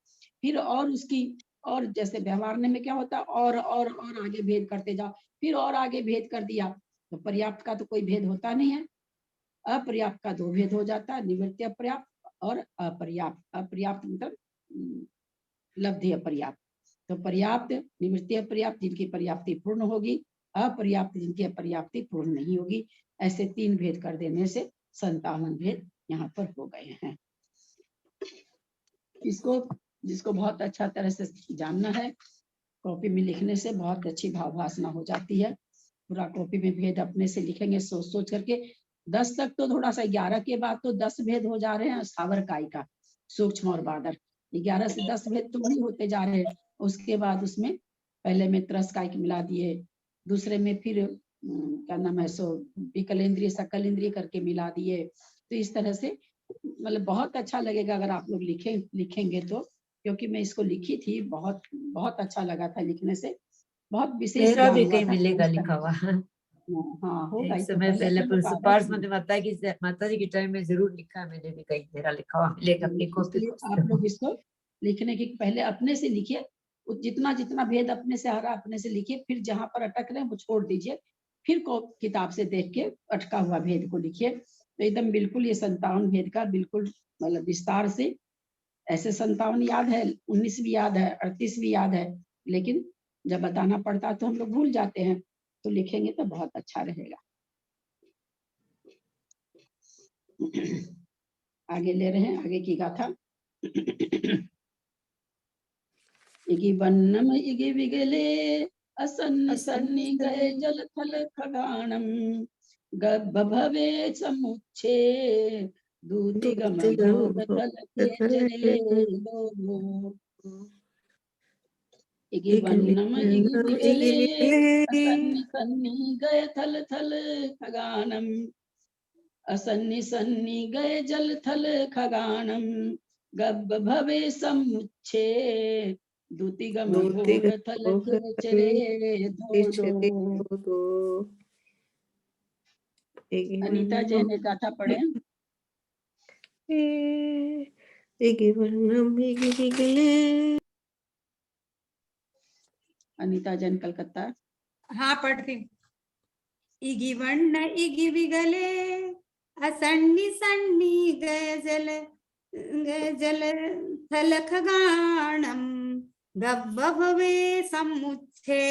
फिर और उसकी और जैसे व्यवहार में क्या होता है और आगे भेद करते जाओ, फिर और आगे भेद कर दिया तो पर्याप्त का तो कोई भेद होता नहीं है, अपर्याप्त का 2 भेद हो जाता है, निवृत्ति अपर्याप्त और अपर्याप्त। अपर्याप्त मतलब लब्धि अपर्याप्त। तो पर्याप्त, निवृत्ति अपर्याप्त जिनकी पर्याप्ति पूर्ण होगी, अपर्याप्त जिनकी अपर्याप्ति पूर्ण नहीं होगी। ऐसे 3 भेद कर देने से 57 भेद यहाँ पर हो गए हैं। इसको जिसको बहुत अच्छा तरह से जानना है, कॉपी में लिखने से बहुत अच्छी भावभाषा हो जाती है। पूरा कॉपी में भेद अपने से लिखेंगे सोच सोच करके। 10 तक तो थोड़ा सा, 11 के बाद तो 10 भेद हो जा रहे हैं स्थावर काय का, सूक्ष्म और बादर। 11 से 10 भेद तो वही होते जा रहे हैं। उसके बाद उसमें पहले में त्रस काय मिला दिए, दूसरे में फिर क्या नाम है सो विकल इंद्रिय सकल इंद्रिय करके मिला दिए। तो इस तरह से मतलब बहुत अच्छा लगेगा अगर आप लोग लिखेंगे तो, क्योंकि मैं इसको लिखी थी, बहुत बहुत अच्छा लगा था लिखने से, बहुत विशेष मेरा ज्ञान भी हुआ कहीं था। मिलेगा लिखा हुआ। हाँ होगा एक ही तो, समय पहले तो लोग पार्स आदत में माता की माता जी के टाइम में जरूर लिखा है, मैंने भी कहीं मेरा लिखा हुआ मिलेगा अपनी कॉपी। इसलिए आप लोग इसको लिखने के पहले अपने से लिखिए, जितना जितना भेद अपने से आ रहा अपने से लिखिए, फिर जहां पर अटक रहे हैं वो छोड़ दीजिए, फिर को किताब से देख के अटका हुआ भेद को लिखिए। तो एकदम बिल्कुल ये 57 भेद का बिल्कुल मतलब विस्तार से, ऐसे 57 याद है, 19 भी याद है, 38 भी याद है, लेकिन जब बताना पड़ता है तो हम लोग भूल जाते हैं। तो लिखेंगे तो बहुत अच्छा रहेगा। आगे ले रहे हैं, आगे की गाथा। इगी वन्नम इगी विगले असन्नि सन्नि गए जल थल खगानम गभवे समुच्छे दूति गम भोग थल के दो। इगी वन्नम इगी विगले असन्नि सन्नि गए थल थल खगानम असन्नि सन्नि गए जल थल खगानम गब भवे समुच्छे दूति गम भोग थल के चरे दो। अनीता जी ने गाथा पढ़े। अनीता जैन कलकत्ता। हाँ पढ़ती। इगी वर्ण इगी विगले असन्नि सन्नि गय जल थल खगानम गभवे समुच्छे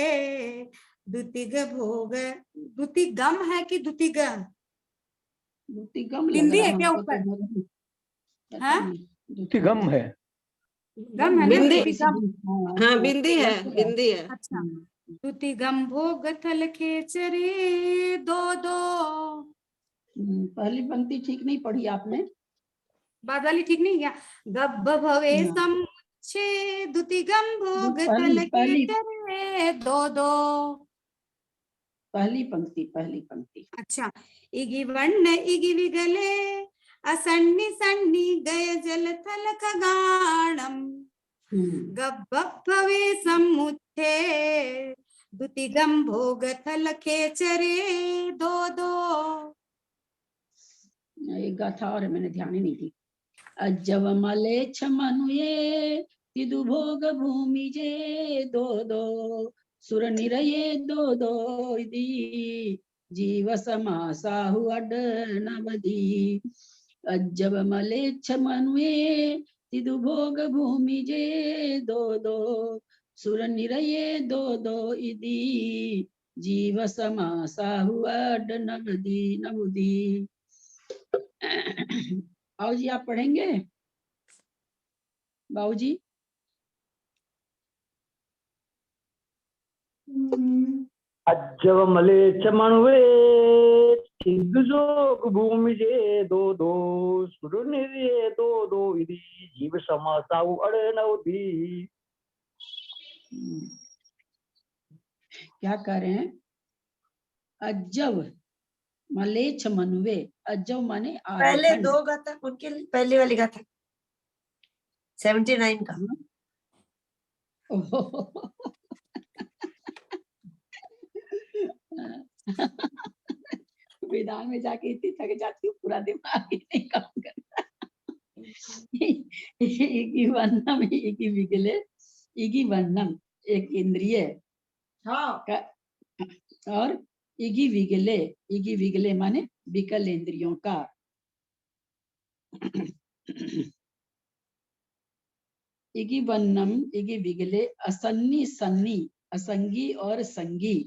दुतिग भोग, दुतिगम है कि दुतिग? दुतिगम लग बिंदी रहा है क्या हमको ऊपर? तो, मगर पता हाँ? नहीं। दुति गम है। गम है ना, बिंदी। दुतिगम। हाँ बिंदी है, लग तो बिंदी है। अच्छा, दुतिगम भोग थल खेचरे दो दो। पहली पंक्ति ठीक नहीं पढ़ी आपने। बाद वाली ठीक नहीं गया। गब्ब भवे हाँ। समुच्छे दुतिगम भोग पहली थल पहली खेचरे दो दो। पहली पंक्ति। अच्छा, इगी वर्ण इगी विगले असन्नि सन्नि गय जल थल खगाणम। गब्बभवे समुच्छे दुतिगम भोग थल खेचरे दो दो। एक गाथा और है, मैंने ध्यान ही नहीं दी। अज्जव मले छमनुये तिदु भोग भूमि जे दो दो सुर निरये दो दो दी जीव समासाहु अड नवदी। अज्जव मले छमनुये तिदु भोग भूमि जे दो दो सुर निरये दो दो इदी जीव समासाहु अड नवदी नवदी। बाबू जी आप पढ़ेंगे? बाबू जी अज्जव मले चमणवे जोग भूमि जे दो दो सुर निर्ये दो दो इदी जीव समासाऊ अड़े नवदी। क्या कह रहे हैं? अज्जव मलेच्छ मनुवे, अज्जव माने पहले आरेखंड। दो गाथा उनके लिए, पहले वाली गाथा 79 का। मैदान में जाके इतनी थक जाती हूँ, पूरा दिमाग ही नहीं काम करता। इगी वर्णम इगी विगले, इगी वर्णम एक इंद्रिय हाँ। और इगी विगले माने विकल इंद्रियों का। इगी वन्नम इगी विगले असन्नी सन्नी असंगी और संगी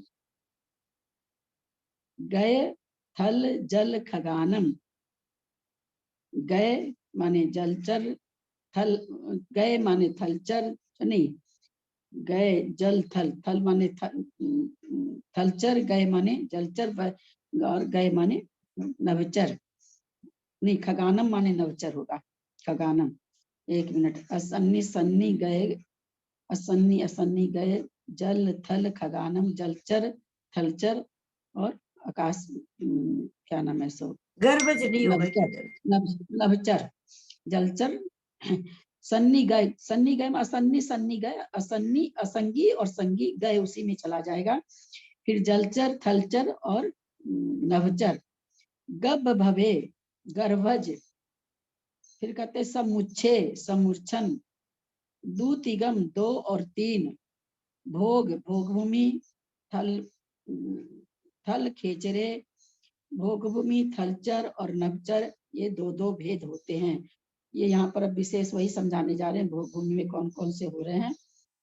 गए थल जल खगानम। गए माने जलचर, थल गए माने थलचर नहीं, गए जल थल, थल माने थलचर, गए माने जलचर और गए माने नवचर नहीं, खगानम माने नवचर होगा, खगानम। एक मिनट। असन्नी सन्नी गए, असन्नी असन्नी गए जल थल खगानम जलचर थलचर और आकाश क्या नाम है सो गर्भज नहीं होगा क्या? नभचर जलचर। सन्नी गए में असन्नी सन्नी गए, असन्नी असंगी और संगी गए उसी में चला जाएगा। फिर जलचर थलचर और नभचर। गब भवे गर्भज, फिर कहते समुच्छे समूर्छन, दूतिगम दो और तीन, भोग भोगभूमि, थल थल खेचरे, भोगभूमि थलचर और नभचर, ये दो दो भेद होते हैं। ये यहाँ पर अब विशेष वही समझाने जा रहे हैं, भोगभूमि में कौन कौन से हो रहे हैं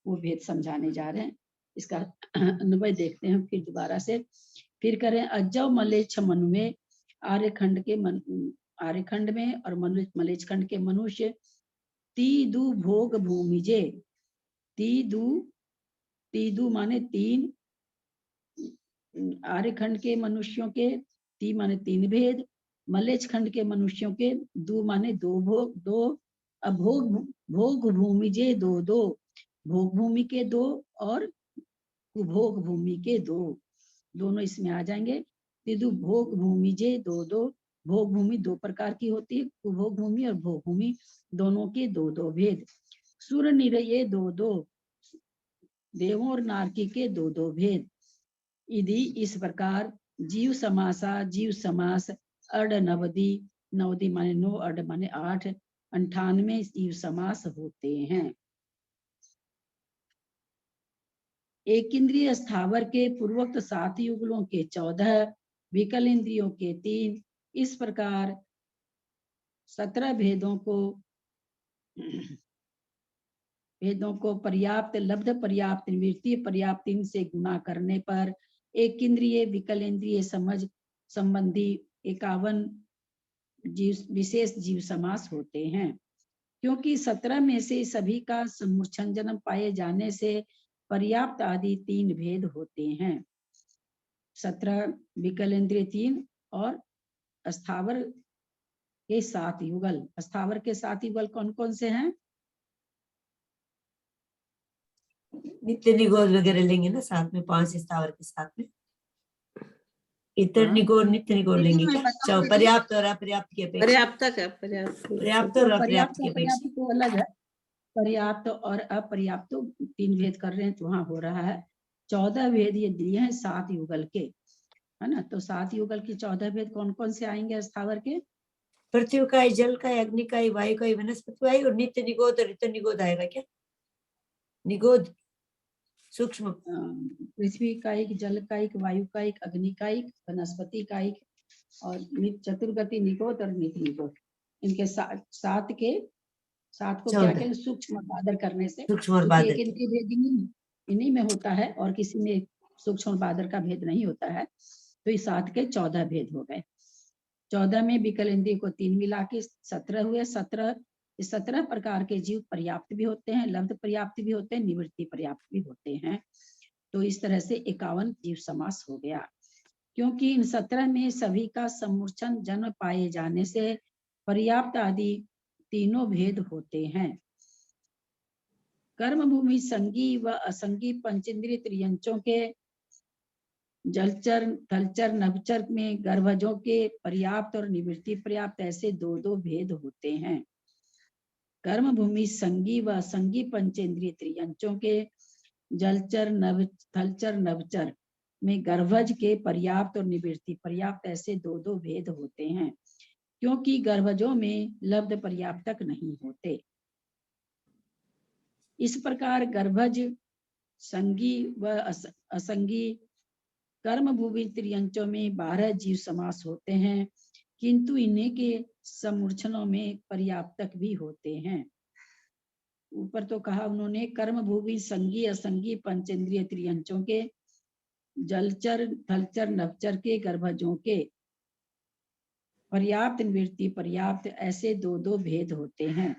वो भेद समझाने जा रहे हैं। इसका अन्वय देखते हैं फिर दोबारा से। फिर करें अज्जव मलेच्छ मनुवे, आर्यखंड के आर्यखंड में और मलेच्छ खंड के मनुष्य तीदु भोग भूमिजे। तीदु माने तीन, आर्यखंड के मनुष्यों के ती माने तीन भेद, मलेच्छ खंड के मनुष्यों के दो माने दो भोग दो। अब भोग भूमि जे दो दो, भोग भूमि के दो और कुभोग भूमि के दो, दोनों इसमें आ जाएंगे। तिदु भोग भूमि जे दो दो, भोग भूमि दो प्रकार की होती है, कुभोग भूमि और भोग भूमि, दोनों के दो दो भेद। सुर निरये दो दो, देवों और नारकी के दो दो भेद। इधि इस प्रकार जीव समासा जीव समास अड नवदी, नवदी माने 9, अड माने 8, 98 जीव समास होते हैं। एक इंद्रिय स्थावर के पूर्वोक्त 7 युगलों के 14, विकल इंद्रियों के 3, इस प्रकार 17 भेदों को पर्याप्त लब्ध पर्याप्त निवृत्ति पर्याप्त 3 से गुना करने पर एक इंद्रिय विकलेंद्रिय समझ संबंधी 51 जीव विशेष जीव समास होते हैं। क्योंकि 17 में से सभी का समूर्छन जन्म पाए जाने से पर्याप्त आदि 3 भेद होते हैं। 17 विकलेंद्रिय 3 और अस्थावर के 7 युगल। अस्थावर के 7 युगल कौन कौन से हैं? नित्य निगोद वगैरह लेंगे ना साथ में, 5 स्थावर के साथ में। इतर हाँ। निगोद नित्य निगोद देखिए, लेंगे मैं क्या? बताऊं अच्छा, दीदी? पर्याप्त और अपर्याप्त की अपेक्षा। पर्याप्त का पर्याप्त पर्याप्त और अपर्याप्त पर्याप्त की अपर्याप्त अपेक्षा। तो अलग है। पर्याप्त और अपर्याप्त तो 3 भेद कर रहे हैं तो वहां हो रहा है। 14 भेद ये दिए हैं 7 युगल के, है ना। तो 7 युगल की 14 भेद कौन कौन से आएंगे स्थावर के? पृथ्वी का ही, जल का ही, अग्नि का ही, वायु का ही, वनस्पति का ही, और नित्य निगोद और इतर निगोद आएगा क्या? निगोद सूक्ष्म। पृथ्वी का एक, जल का एक, वायु का एक, अग्नि का एक, वनस्पति का एक और चतुर्गति निगोद और नित्य निगोद। इनके 7 को क्या 14 कहें? सूक्ष्म बादर करने से, सूक्ष्म और क्योंकि बादर एक इनके भेद इन्हीं में होता है और किसी में सूक्ष्म और बादर का भेद नहीं होता है। तो इस 7 के 14 भेद हो गए। 14 में विकल इंद्रिय को 3 मिला के 17 हुए। 17 प्रकार के जीव पर्याप्त भी होते हैं, लब्ध पर्याप्त भी होते हैं, निवृत्ति पर्याप्त भी होते हैं। तो इस तरह से 51 जीव समास हो गया। क्योंकि इन 17 में सभी का समूर्छन जन्म पाए जाने से पर्याप्त आदि 3 भेद होते हैं। कर्म भूमि संगी व असंगी पंचेंद्रिय त्रियंचों के जलचर, थलचर, नभचर में गर्भजों के पर्याप्त और निवृत्ति पर्याप्त ऐसे 2 भेद होते हैं। कर्म भूमि संगी व असंगी पंचेंद्रिय त्रियंचों के जलचर, थलचर, नभचर में गर्भज के पर्याप्त और निवृत्ति पर्याप्त ऐसे 2 भेद होते हैं। क्योंकि गर्भजों में लब्ध पर्याप्तक नहीं होते। इस प्रकार गर्भज, संगी व असंगी कर्म भूमि त्रियंचों में 12 जीव समास होते हैं, किंतु इन्हीं के समूर्छनों में पर्याप्तक भी होते हैं। ऊपर तो कहा उन्होंने कर्म भूमि संगी असंगी पंचेंद्रिय त्रियंचों के जलचर, थलचर, नभचर के गर्भजों के पर्याप्त, निवृत्ति पर्याप्त ऐसे 2 भेद होते हैं।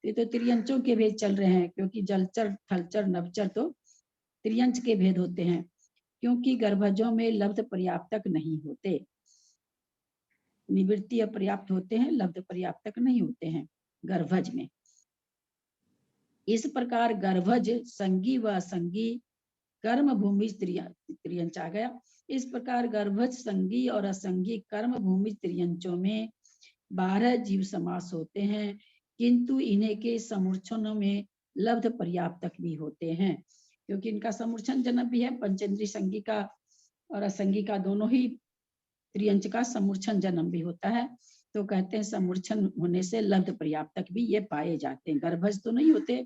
ये तो त्रियंचों के भेद चल रहे हैं, क्योंकि जलचर, थलचर, नभचर तो त्रियंच के भेद होते हैं। क्योंकि गर्भजों में लब्ध पर्याप्तक नहीं होते, निवृत्ति अपर्याप्त होते हैं, लब्ध पर्याप्तक नहीं होते हैं गर्भज में। इस प्रकार गर्भज, संगी व असंगी कर्म भूमि त्रियंच आ गया। इस प्रकार गर्भज, संगी और असंगी कर्म भूमि त्रियंचों में 12 जीव समास होते हैं, किंतु इन्हें के समूर्छनों में लब्ध पर्याप्तक भी होते हैं। क्योंकि इनका समूर्छन जन्म भी है, पंचेंद्रिय संगी का और असंगी का दोनों ही त्रियंच का समूर्छन जन्म भी होता है। तो कहते हैं समूर्छन होने से लब्ध पर्याप्तक भी ये पाए जाते हैं। गर्भज तो नहीं होते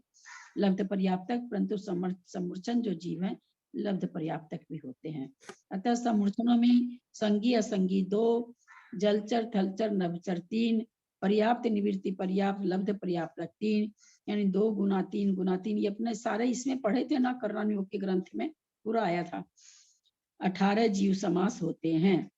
लब्ध पर्याप्तक, परंतु समूर्छन जो जीव है लब्ध पर्याप्तक भी होते हैं। अतः समूर्छनों में संगी असंगी 2, जलचर, थलचर, नभचर 3, पर्याप्त, निवृत्ति पर्याप्त, लब्ध पर्याप्तक 3, यानी 2 गुना 3 गुना 3। ये अपने सारे इसमें पढ़े थे ना, कर्णान योग के ग्रंथ में पूरा आया था। 18 जीव समास होते हैं।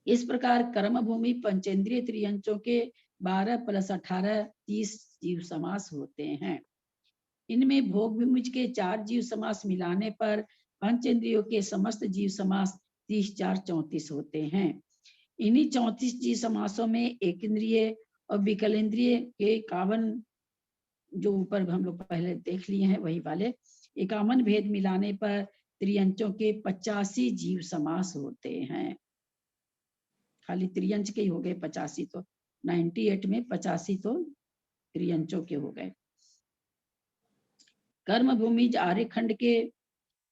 इस प्रकार कर्म भूमि पंचेंद्रिय त्रियंचों के 12 + 18 30 जीव समास होते हैं। इनमें भोग भूमि के 4 जीव समास मिलाने पर पंचेंद्रियों के समस्त जीव समास 30 4 34 होते हैं। इन्हीं 34 जीव समासों में एक इंद्रिय और विकलेंद्रिय के 51, जो ऊपर हम लोग पहले देख लिए हैं वही वाले 51 भेद मिलाने पर त्रियंचों के 85 जीव समास होते हैं। खाली त्रियंच के ही हो गए 85, तो 98 में 85 तो त्रियंचों के हो गए। कर्म भूमि आर्यखंड के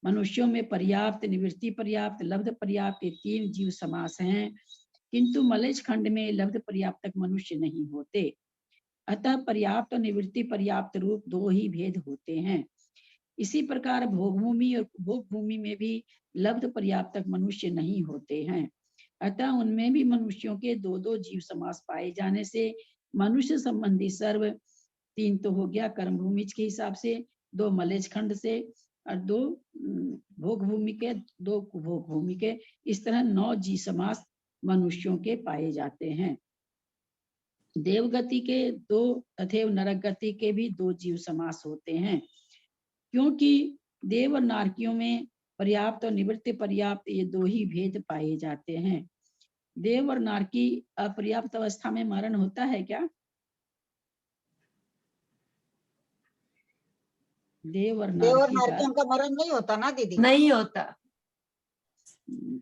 मनुष्यों में पर्याप्त, निवृत्ति पर्याप्त, लब्ध पर्याप्त 3 जीव समास हैं, किंतु मलेच्छ खंड में लब्ध पर्याप्तक मनुष्य नहीं होते। अतः पर्याप्त और निवृत्ति पर्याप्त रूप 2 ही भेद होते हैं। इसी प्रकार भोग भूमि और उपभोग भूमि में भी लब्ध पर्याप्तक मनुष्य नहीं होते हैं। अतः उनमें भी मनुष्यों के 2 जीव समास पाए जाने से मनुष्य संबंधी सर्व 3 तो हो गया कर्म भूमि के हिसाब से, 2 मलेच्छ खंड से और 2 भोग भूमि के, 2 कुभोग भूमि के, इस तरह 9 जी समास मनुष्यों के पाए जाते हैं। देवगति के 2 तथा नरक गति के भी 2 जीव समास होते हैं, क्योंकि देव और नारकियों में पर्याप्त और निवृत्ति पर्याप्त ये 2 ही भेद पाए जाते हैं। देव और नारकी अपर्याप्त अवस्था में मरण होता है क्या? देव और देव और नारकी का नारकियों का मरण नहीं होता ना दीदी? नहीं होता।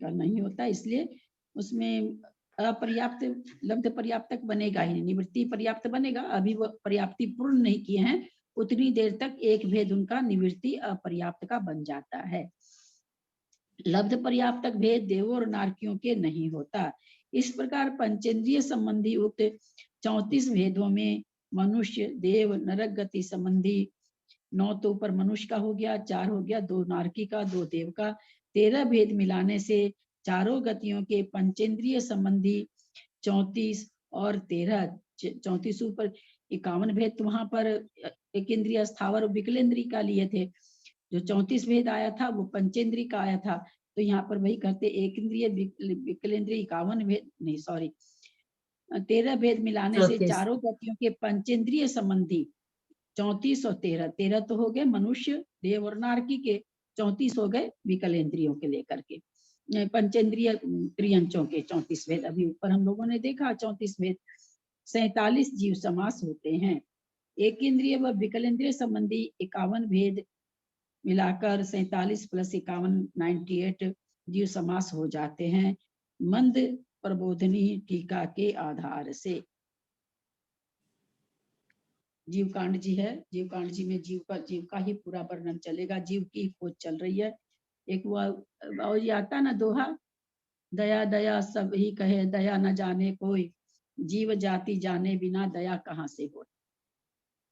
का नहीं होता, इसलिए उसमें अपर्याप्त लब्ध पर्याप्त तक बनेगा ही नहीं, निवृत्ति पर्याप्त बनेगा। अभी वो पर्याप्ति पूर्ण नहीं किए हैं, उतनी देर तक एक भेद उनका निवृत्ति अपर्याप्त का बन जाता है। लब्ध पर्याप्त तक भेद देवों और नारकियों के नहीं होता। इस प्रकार पंचेंद्रिय संबंधी उक्त 34 भेदों में मनुष्य, देव, नरक गति संबंधी 9 तो ऊपर मनुष्य का हो गया, 4 हो गया, 2 नारकी का, 2 देव का, 13 भेद मिलाने से चारों गतियों के पंचेंद्रिय संबंधी 34 और 13 34 ऊपर 51 भेद। तो वहां पर एक इंद्रिय, स्थावर, विकलेंद्री का लिए थे। जो 34 भेद आया था वो पंचेंद्री का आया था, तो यहाँ पर वही कहते एक इंद्रिय, विकलेंद्री, 51 भेद नहीं, सॉरी 13 भेद मिलाने से 34। चारों गतियों के पंचेंद्रिय संबंधी 34 और 13 तो हो गए मनुष्य, देव और नारकी के, 34 हो गए विकलेंद्रियों के लेकर के, पंचेंद्रिय त्रियंचों के 34 भेद अभी ऊपर हम लोगों ने देखा 34 भेद। 47 जीव समास होते हैं। एक इंद्रिय व विकलेंद्रिय संबंधी 51 भेद मिलाकर 47 + 51 98 जीव समास हो जाते हैं मंद प्रबोधनी टीका के आधार से। जीवकांड जी है, जीवकांड जी में जीव का ही पूरा वर्णन चलेगा, जीव की खोज चल रही है। एक वो ये आता ना दोहा, दया दया सब ही कहे दया न जाने कोई, जीव जाति जाने बिना दया कहाँ से हो।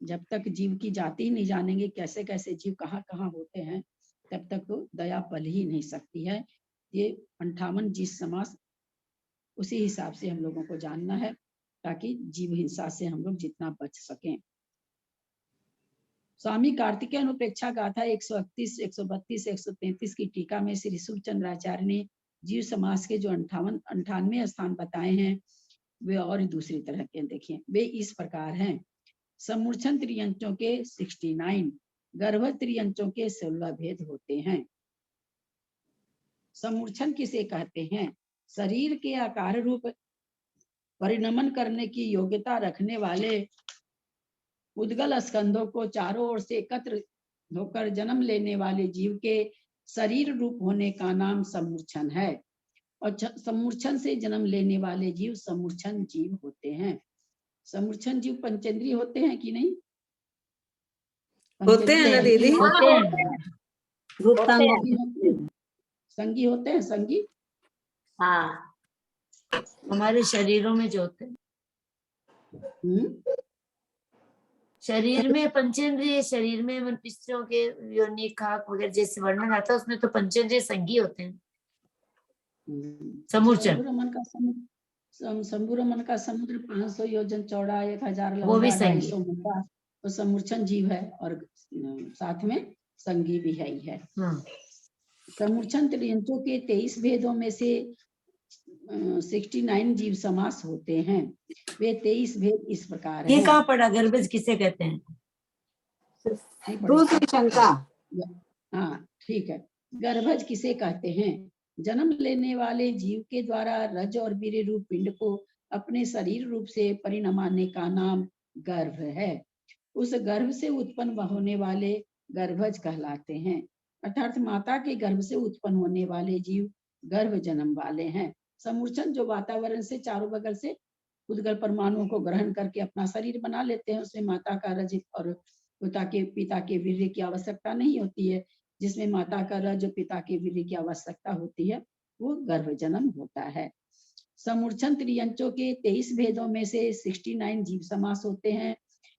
जब तक जीव की जाति नहीं जानेंगे कैसे कैसे जीव कहाँ कहाँ होते हैं, तब तक तो दया पल ही नहीं सकती है। ये 58 जीव समास उसी हिसाब से हम लोगों को जानना है, ताकि जीव हिंसा से हम लोग जितना बच सकें। स्वामी कार्तिकेय अनुप्रेक्षा गाथा 131, 132, 133 की टीका में श्री सुखचंद्राचार्य ने जीव समास के जो 98 स्थान बताए हैं वे और दूसरी तरह के देखिए, वे इस प्रकार हैं। समूर्छन त्रियंचों के 69, गर्भ त्रियंचों के 16 भेद होते हैं। समूर्छन किसे कहते हैं? शरीर के आकार रूप परिणमन करने की योग्यता रखने वाले उद्गल स्कंदों को चारों ओर से एकत्र होकर जन्म लेने वाले जीव के शरीर रूप होने का नाम समूर्छन है, और समूर्छन से जन्म लेने वाले जीव समूर्छन जीव होते हैं। समूर्छन जीव पंचेंद्रिय होते हैं कि नहीं? होते हैं ना दीदी? होते हैं। संगी होते हैं, संगी। हाँ, हमारे शरीरों में जो होते हैं, शरीर में पंचेंद्रिय, शरीर में मनपिस्त्रों के योनि, खाक वगैरह जैसे वर्णन आता है उसमें तो पंचेंद्रिय संगी होते हैं। समूर्छन शंभुरमन का समुद्र 500 योजन चौड़ा, 1000 वो भी लंबा, संगी। 250 मोटा, तो समूर्छन जीव है, और साथ में संगी भी है ही है। समूर्छन त्रियंचों के 23 भेदों में से 69 जीव समास होते हैं। वे 23 भेद इस प्रकार ये हैं। कहाँ पढ़ा? गर्भज किसे कहते हैं? दूसरी शंका। हाँ ठीक है, गर्भज किसे कहते हैं? जन्म लेने वाले जीव के द्वारा रज और वीर्य रूप पिंड को अपने शरीर रूप से परिणमाने का नाम गर्भ है। उस गर्भ से उत्पन्न होने वाले गर्भज कहलाते हैं, अर्थात माता के गर्भ से उत्पन्न होने वाले जीव गर्भ जन्म वाले हैं। समूर्छन जो वातावरण से चारों बगल से उद्गल परमाणुओं को ग्रहण करके अपना शरीर बना लेते हैं, उसमें माता का रज और पिता के वीर्य की आवश्यकता नहीं होती है। जिसमें माता का रज और पिता के वीर्य की आवश्यकता होती है, वो गर्भ जन्म होता है। समूर्छन त्रियंचों के 23 भेदों में से 69 जीव समास होते हैं।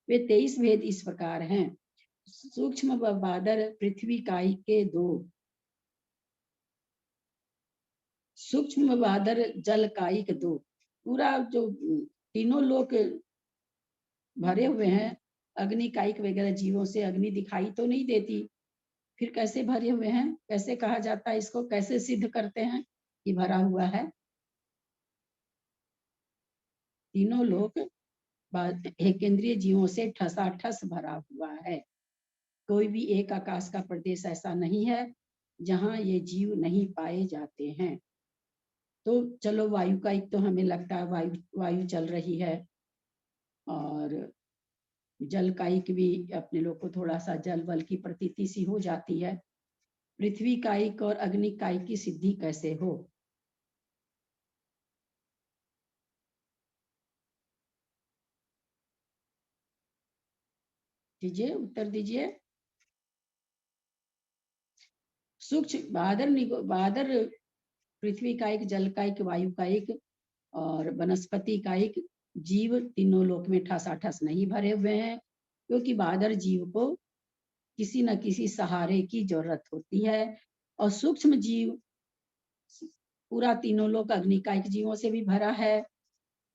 वे 23 भेद इस प्रकार हैं। सूक्ष्म व बादर पृथ्वी काई के 2, सूक्ष्म बादर जल काई के 2, पूरा जो तीनों लोक भरे हुए हैं अग्नि कायिक वगैरह जीवों से। अग्नि दिखाई तो नहीं देती, फिर कैसे भरे हुए हैं, कैसे कहा जाता है इसको, कैसे सिद्ध करते हैं कि भरा हुआ है? तीनों लोक केंद्रीय जीवों से ठसाठस भरा हुआ है। कोई भी एक आकाश का प्रदेश ऐसा नहीं है जहां ये जीव नहीं पाए जाते हैं। तो चलो वायु का एक तो हमें लगता है वायु चल रही है, और जल कायिक भी अपने लोग को थोड़ा सा जल बल की प्रतीति सी हो जाती है। पृथ्वी कायिक और अग्नि कायिक की सिद्धि कैसे हो? दीजिए, उत्तर दीजिए। सूक्ष्म बादर पृथ्वी कायिक, जल कायिक, वायु कायिक और वनस्पति कायिक जीव तीनों लोक में ठसाठस नहीं भरे हुए हैं, क्योंकि बादर जीव को किसी न किसी सहारे की जरूरत होती है। और सूक्ष्म जीव पूरा तीनों लोक अग्नि कायिक जीवों से भी भरा है,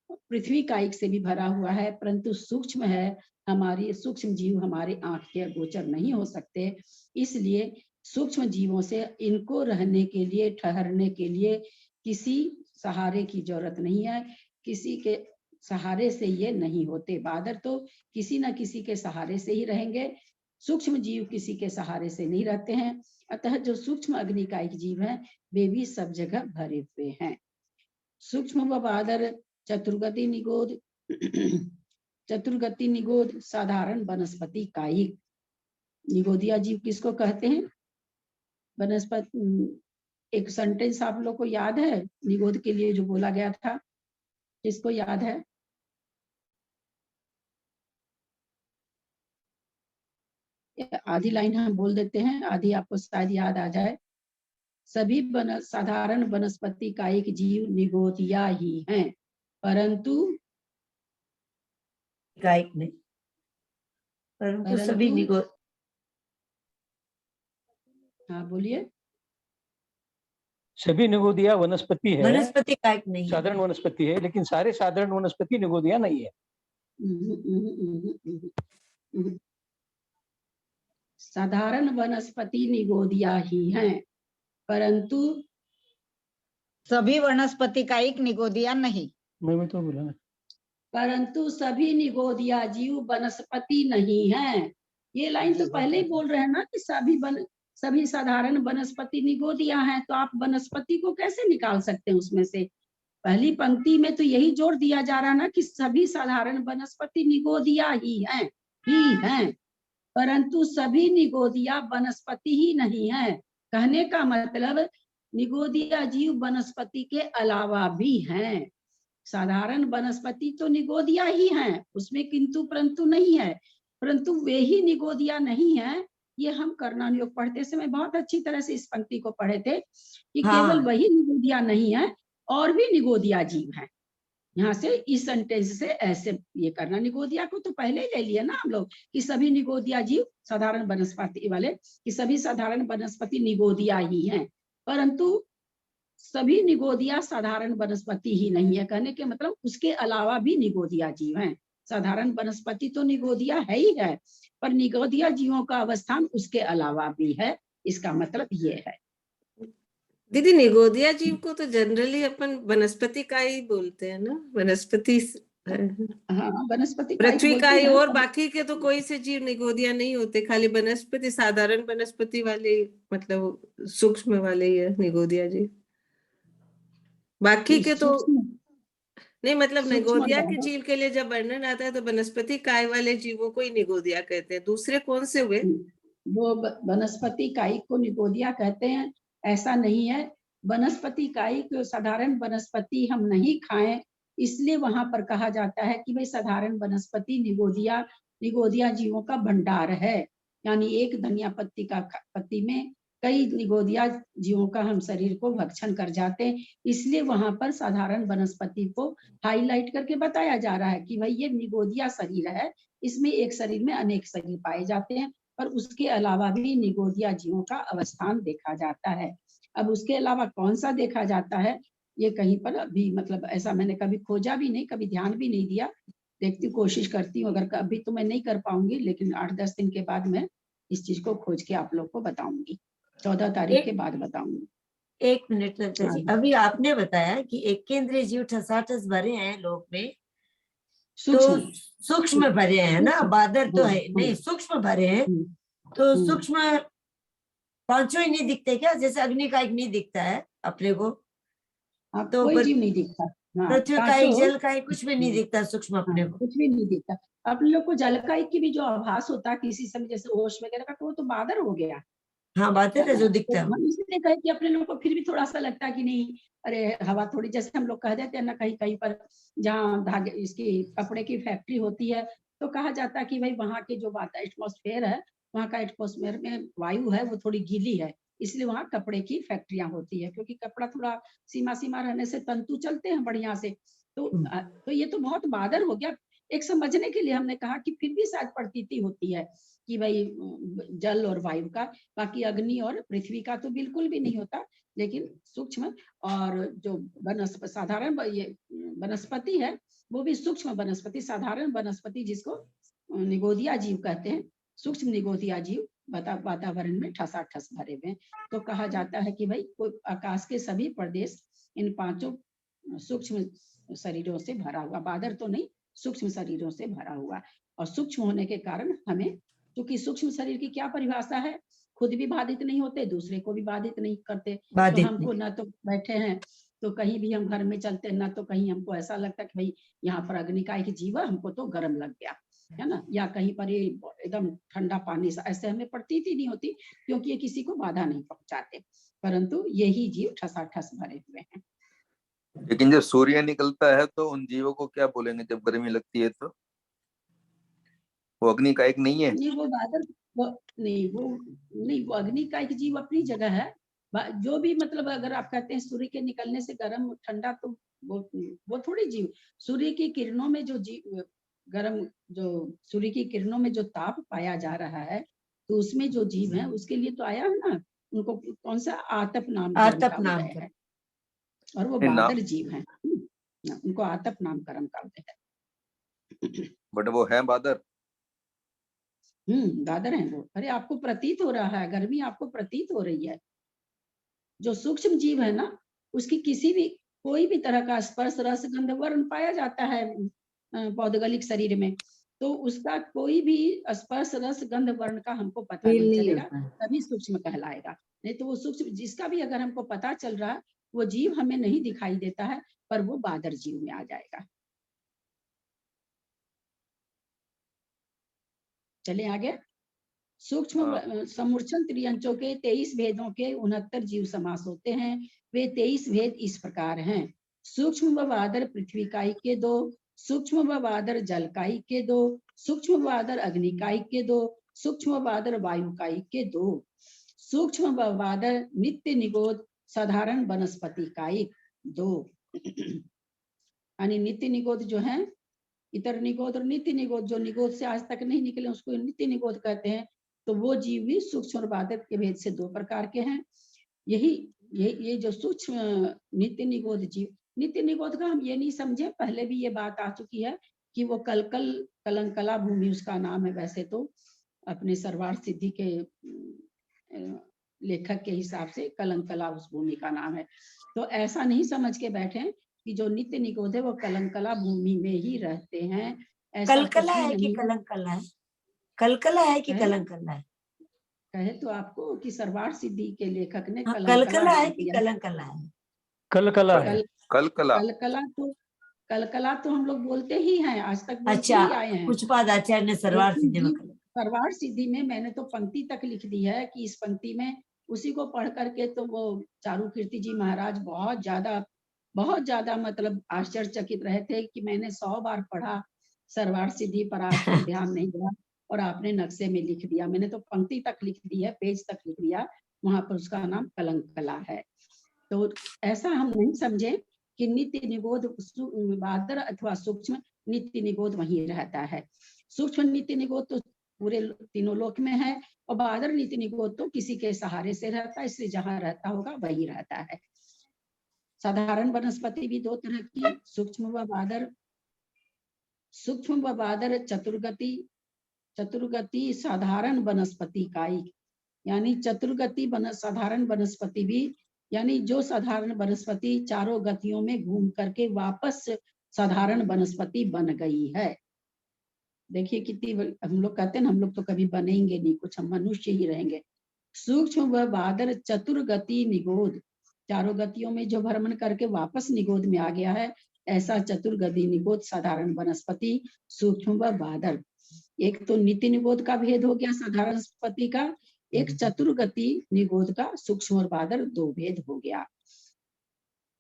पृथ्वी कायिक से भी भरा हुआ है, परंतु सूक्ष्म है, हमारी सूक्ष्म जीव हमारे आंख के गोचर नहीं हो सकते। इसलिए सूक्ष्म जीवों से इनको रहने के लिए, ठहरने के लिए किसी सहारे की जरूरत नहीं है, किसी के सहारे से ये नहीं होते। बादर तो किसी न किसी के सहारे से ही रहेंगे, सूक्ष्म जीव किसी के सहारे से नहीं रहते हैं। अतः जो सूक्ष्म अग्निकायिक जीव हैं वे भी सब जगह भरे हुए हैं। सूक्ष्म व बादर चतुर्गति निगोद चतुर्गति निगोद साधारण वनस्पति कायिक। निगोदिया जीव किसको कहते हैं? वनस्पति, एक सेंटेंस आप लोग को याद है निगोद के लिए जो बोला गया था, किसको याद है? आधी लाइन हम बोल देते हैं, आधी आपको शायद याद आ जाए। सभी साधारण वनस्पति कायिक जीव निगोदिया ही हैं, परंतु कायिक नहीं, परंतु सभी निगोद। हाँ बोलिए। सभी निगोदिया वनस्पति है, वनस्पति कायिक नहीं, साधारण वनस्पति है, लेकिन सारे साधारण वनस्पति निगोदिया नहीं है। साधारण वनस्पति निगोदिया ही हैं, परंतु सभी वनस्पति कायिक निगोदिया नहीं। मैं तो बोला, परंतु सभी निगोदिया जीव वनस्पति नहीं है। ये लाइन तो पहले ही बोल रहे हैं ना कि सभी साधारण वनस्पति निगोदिया हैं, तो आप वनस्पति को कैसे निकाल सकते हैं उसमें से? पहली पंक्ति में तो यही जोर दिया जा रहा है ना कि सभी साधारण वनस्पति निगोदिया ही हैं, परंतु सभी निगोदिया वनस्पति ही नहीं है। कहने का मतलब निगोदिया जीव वनस्पति के अलावा भी हैं। साधारण वनस्पति तो निगोदिया ही हैं, उसमें किंतु परंतु नहीं है, परंतु वे ही निगोदिया नहीं है। ये हम कर्णन योग पढ़ते समय बहुत अच्छी तरह से इस पंक्ति को पढ़े थे कि केवल वही निगोदिया नहीं है, और भी निगोदिया जीव हैं। यहाँ से इस सेंटेंस से ऐसे ये करना, निगोदिया को तो पहले ही ले लिया ना हम लोग कि सभी निगोदिया जीव साधारण वनस्पति वाले, कि सभी साधारण वनस्पति निगोदिया ही हैं, परंतु सभी निगोदिया साधारण वनस्पति ही नहीं है। कहने के मतलब उसके अलावा भी निगोदिया जीव हैं। साधारण वनस्पति तो निगोदिया है ही है, पर निगोदिया जीवों का अवस्थान उसके अलावा भी है। इसका मतलब ये है। दीदी निगोदिया जीव को तो जनरली अपन वनस्पति का ही बोलते हैं ना, वनस्पति। हाँ, वनस्पति पृथ्वी का ही, और बाकी के तो कोई से जीव निगोदिया नहीं होते, खाली वनस्पति, साधारण वनस्पति वाले, मतलब सूक्ष्म वाले ही है निगोदिया जीव। बाकी के तो नहीं, मतलब निगोदिया के जीव के लिए जब वर्णन आता है तो वनस्पति काय वाले जीवों को ही निगोदिया कहते हैं। दूसरे कौन से हुए? वो वनस्पति कायिक को निगोदिया कहते हैं, ऐसा नहीं है। वनस्पति कायिक साधारण वनस्पति हम नहीं खाएं, इसलिए वहां पर कहा जाता है कि भाई साधारण वनस्पति निगोदिया जीवों का भंडार है। यानी एक धनिया पत्ती का पत्ती में कई निगोदिया जीवों का हम शरीर को भक्षण कर जाते हैं, इसलिए वहां पर साधारण वनस्पति को हाईलाइट करके बताया जा रहा है कि भाई ये निगोदिया शरीर है, इसमें एक शरीर में अनेक शरीर पाए जाते हैं, पर उसके अलावा भी निगोदिया जीवों का अवस्थान देखा जाता है। अब उसके अलावा कौन सा देखा जाता है ये कहीं पर अभी मतलब ऐसा मैंने कभी खोजा भी नहीं, कभी ध्यान भी नहीं दिया। देखती कोशिश करती हूँ, अगर अभी तो मैं नहीं कर पाऊंगी, लेकिन 8-10 दिन के बाद मैं इस चीज को खोज के आप लोग को बताऊंगी, 14 तारीख के बाद बताऊंगी। 1 मिनट लता जी, अभी आपने बताया कि एक केंद्रीय जीव ठसाठस भरे हैं लोक में, तो सूक्ष्म सूक्ष्म भरे हैं ना, बादर तो है नहीं, हम्म, सूक्ष्म भरे हैं। हम्म, तो हम्म। सूक्ष्म पांचों ही नहीं दिखते क्या? जैसे अग्नि का एक नहीं दिखता है अपने को, हाँ, तो कोई जीव नहीं दिखता। हाँ, पृथ्वी का एक, पांचों, जल का एक, कुछ भी नहीं हाँ, दिखता सूक्ष्म अपने को। कुछ भी नहीं दिखता। आप लोग को जलकाई की भी जो आभास होता है किसी समय, जैसे ओश वगैरह का, तो वो तो बादर हो गया, हाँ, बादल है है जो ना। दिखता तो है वो। हम इसलिए कहे कि अपने लोग को फिर भी थोड़ा सा लगता है कि नहीं, अरे हवा थोड़ी, जैसे हम लोग कह देते हैं ना, कहीं कहीं पर जहाँ धागे इसकी कपड़े की फैक्ट्री होती है, तो कहा जाता है कि भाई वहाँ के जो एटमॉस्फेयर है, वहाँ का एटमॉस्फेयर में वायु है वो थोड़ी गीली है, इसलिए वहाँ कपड़े की फैक्ट्रियां होती है, क्योंकि कपड़ा थोड़ा सीमा सीमा रहने से तंतु चलते हैं बढ़िया से। तो ये तो बहुत बादर हो गया। एक समझने के लिए हमने कहा कि फिर भी शायद प्रतीति होती है कि भाई जल और वायु का, बाकी अग्नि और पृथ्वी का तो बिल्कुल भी नहीं होता। लेकिन सूक्ष्म और जो वनस्पति, साधारण ये वनस्पति है, वो भी सूक्ष्म वनस्पति, साधारण वनस्पति जिसको निगोदिया जीव कहते हैं, सूक्ष्म निगोदिया जीव वातावरण में ठसाठस भरे हुए। तो कहा जाता है कि भाई कोई आकाश के सभी प्रदेश इन पांचों सूक्ष्म शरीरों से भरा हुआ, बादर तो नहीं, सूक्ष्म शरीरों से भरा हुआ। और सूक्ष्म होने के कारण हमें, क्योंकि सूक्ष्म शरीर की क्या परिभाषा है, खुद भी बाधित नहीं होते, दूसरे को भी बाधित नहीं करते। तो बाधित हमको नहीं। ना तो बैठे हैं तो कहीं भी हम घर में चलते हैं, ना तो कहीं हमको ऐसा लगता है कि भाई यहाँ पर अग्नि का एक जीव है, हमको तो गर्म लग गया, है ना, या कहीं पर ये एकदम ठंडा पानी सा, ऐसे हमें प्रतीति नहीं होती, क्योंकि ये किसी को बाधा नहीं पहुंचाते, परंतु यही जीव ठसाठस भरे हुए हैं। लेकिन जब सूर्य निकलता है तो उन जीवों को क्या बोलेंगे जब गर्मी लगती है? तो वो अग्नि का एक नहीं है? नहीं, वो बादल, वो अग्नि का एक जीव अपनी जगह है। जो भी मतलब अगर आप कहते हैं सूर्य के निकलने से गर्म ठंडा, तो वो थोड़ी जीव, सूर्य की किरणों में जो जीव गर्म, जो सूर्य की किरणों में जो ताप पाया जा रहा है, तो उसमें जो जीव है उसके लिए तो आया है ना, उनको कौन सा आतप नामकरण आतप का उदय नामकरण। है, और वो नहीं, बादल जीव है, उनको आतप नामकरण का उदय है। बट वो है बादर। दादर है वो। अरे आपको प्रतीत हो रहा है, गर्मी आपको प्रतीत हो रही है। जो सूक्ष्म जीव है ना, उसकी किसी भी, कोई भी तरह का स्पर्श रस गंध वर्ण पाया जाता है पौधगलिक शरीर में, तो उसका कोई भी स्पर्श रस गंध वर्ण का हमको पता फील नहीं नहीं चलेगा, होता है। तभी सूक्ष्म कहलाएगा। नहीं तो वो सूक्ष्म जिसका भी अगर हमको पता चल रहा है, वो जीव हमें नहीं दिखाई देता है, पर वो बादर जीव में आ जाएगा। चले आगे। सूक्ष्म समूर्छन त्रियंचों के 23 भेदों के 69 जीव समास होते हैं। वे 23 भेद इस प्रकार हैं: सूक्ष्म व बादर पृथ्वी काई के 2, सूक्ष्म व बादर जल काई के 2, सूक्ष्म बादर अग्नि काई के 2, सूक्ष्म बादर वायु काई के 2, सूक्ष्म व बादर नित्य निगोद साधारण वनस्पति काई 2। यानी नित्य निगोद जो है, इतर निगोद और नित्य निगोद, जो निगोद से आज तक नहीं निकले उसको नित्य निगोद कहते हैं। तो वो जीव भी सूक्ष्म और बादर के भेद से 2 प्रकार के हैं। ये जो सूक्ष्म नित्य निगोद जीव, नित्य निगोद का हम ये नहीं समझे, पहले भी ये बात आ चुकी है कि वो कलंकला भूमि उसका नाम है। वैसे तो अपने सरवार सिद्धि के लेखक के हिसाब से कलंकला उस भूमि का नाम है। तो ऐसा नहीं समझ के बैठे कि जो नित्य निगोद है वो कलंकला भूमि में ही रहते हैं, ऐसा कलकला कुछ भी है कि नहीं है। कलंकला है? कलकला है कि है? कलंकला है? कहे तो आपको कि सरवार सिद्धि के लेखक ने हाँ, कलंकला कलकला है नाम कि दिया। कलंकला है? कलकला है। कलकला। कलकला तो हम लोग बोलते ही हैं, आज तक बोलते अच्छा, ही आए हैं। कुछ पादाचार्य ने सरवार लेकिन सिद्धि में जी सरवार सिद्धि में मैंने तो पंक्ति तक लिख दी है कि इस पंक्ति में, उसी को पढ़ करके तो वो चारू कीर्ति जी महाराज बहुत ज्यादा मतलब आश्चर्यचकित रहे थे कि मैंने 100 बार पढ़ा सरवार सिद्धि पर, आज तक ध्यान नहीं दिया, और आपने नक्शे में लिख दिया। मैंने तो पंक्ति तक लिख दी है, पेज तक लिख दिया, वहां पर उसका नाम कलंकला है। तो ऐसा हम नहीं समझे कि नित्य निगोद बादर अथवा सूक्ष्म नित्य निगोद वहीं रहता है। सूक्ष्म नित्य निगोद तो पूरे तीनों लोक में है, और बादर नित्य निगोद तो किसी के सहारे से रहता है, इसलिए जहां रहता होगा वही रहता है। साधारण वनस्पति भी 2 तरह की, सूक्ष्म व बादर। सूक्ष्म व बादर चतुर्गति चतुर्गति साधारण वनस्पति कायिक, यानी चतुर्गति साधारण वनस्पति भी, यानी जो साधारण वनस्पति चारों गतियों में घूम करके वापस साधारण वनस्पति बन गई है। देखिए कितनी हम लोग कहते हैं ना, हम लोग तो कभी बनेंगे नहीं कुछ, हम मनुष्य ही रहेंगे। सूक्ष्म व बादर चतुर्गति निगोद, चारों गतियों में जो भ्रमण करके वापस निगोद में आ गया है, ऐसा चतुर्गति निगोद साधारण वनस्पति सूक्ष्म व बादर। एक तो नित्य निगोद का भेद हो गया साधारण वनस्पति का, एक चतुर्गति निगोद का सूक्ष्म और बादर दो भेद हो गया।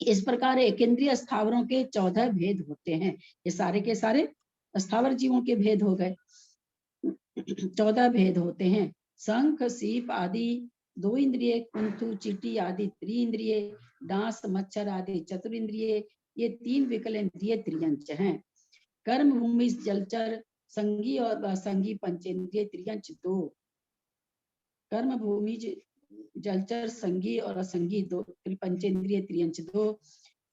इस प्रकार एकेंद्रीय स्थावरों के 14 भेद होते हैं। ये सारे के सारे स्थावर जीवों के भेद हो गए, 14 भेद होते हैं। शंख सीप आदि 2 इंद्रिय, कुंथु चींटी आदि 3 इंद्रिय, डांस मच्छर आदि चतुरिंद्रिय, ये 3 विकलेंद्रिय त्रियंच हैं। कर्म भूमि जलचर संगी और असंगी पंचेंद्रिय त्रियंच 2, कर्म भूमि जलचर संगी और असंगी 2 पंचेंद्रिय त्रियंच 2,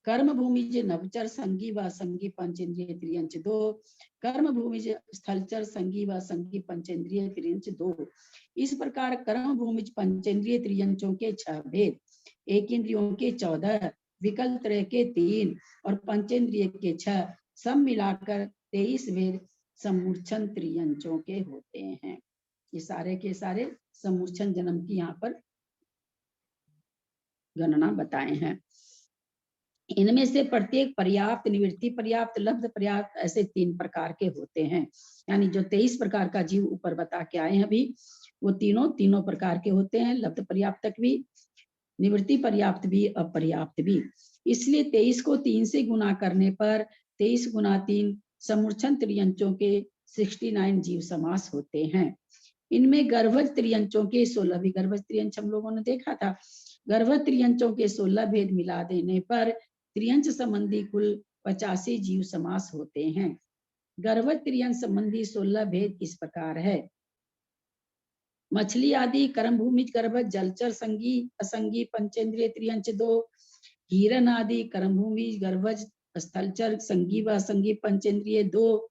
कर्म भूमि नवचर संगी व असंगी पंचेंद्रिय त्रियंच 2, कर्म भूमि स्थलचर संगी व असंगी पंचेंद्रिय त्रियंच 2। इस प्रकार कर्म भूमि पंचेंद्रिय त्रियंचों के 6 भेद, एक इंद्रियों के 14, विकल त्रय के 3 और पंचेंद्रिय के 6, सब मिलाकर 23 भेद समूर्छन त्रियंचों के होते हैं। ये सारे के सारे समूर्छन जन्म की यहाँ पर गणना बताए हैं। इनमें से प्रत्येक पर्याप्त, निवृत्ति पर्याप्त, लब्ध पर्याप्त, ऐसे 3 प्रकार के होते हैं। यानी जो 23 प्रकार का जीव ऊपर बता के आए हैं अभी, वो तीनों प्रकार के होते हैं, लब्ध पर्याप्त भी, निवृत्ति पर्याप्त भी, अपर्याप्त भी। इसलिए 23 को 3 से गुना करने पर 23 गुना 3 समूर्छन त्रियंचों के 69 जीव समास होते हैं। इनमें गर्भज त्रियंचों के 16 भी, गर्भज त्रियंच हम लोगों ने देखा था, गर्भज त्रियंचों के 16 भेद मिला देने पर त्रियंच संबंधी कुल 85 जीव समास होते हैं। गर्भज त्रियंच संबंधी 16 भेद इस प्रकार है। मछली आदि कर्म भूमि गर्भज जलचर संगी असंगी पंचेंद्रिय त्रियंच 2, हिरण आदि कर्म भूमि गर्भज स्थलचर संगी व असंगी पंचेंद्रिय 2,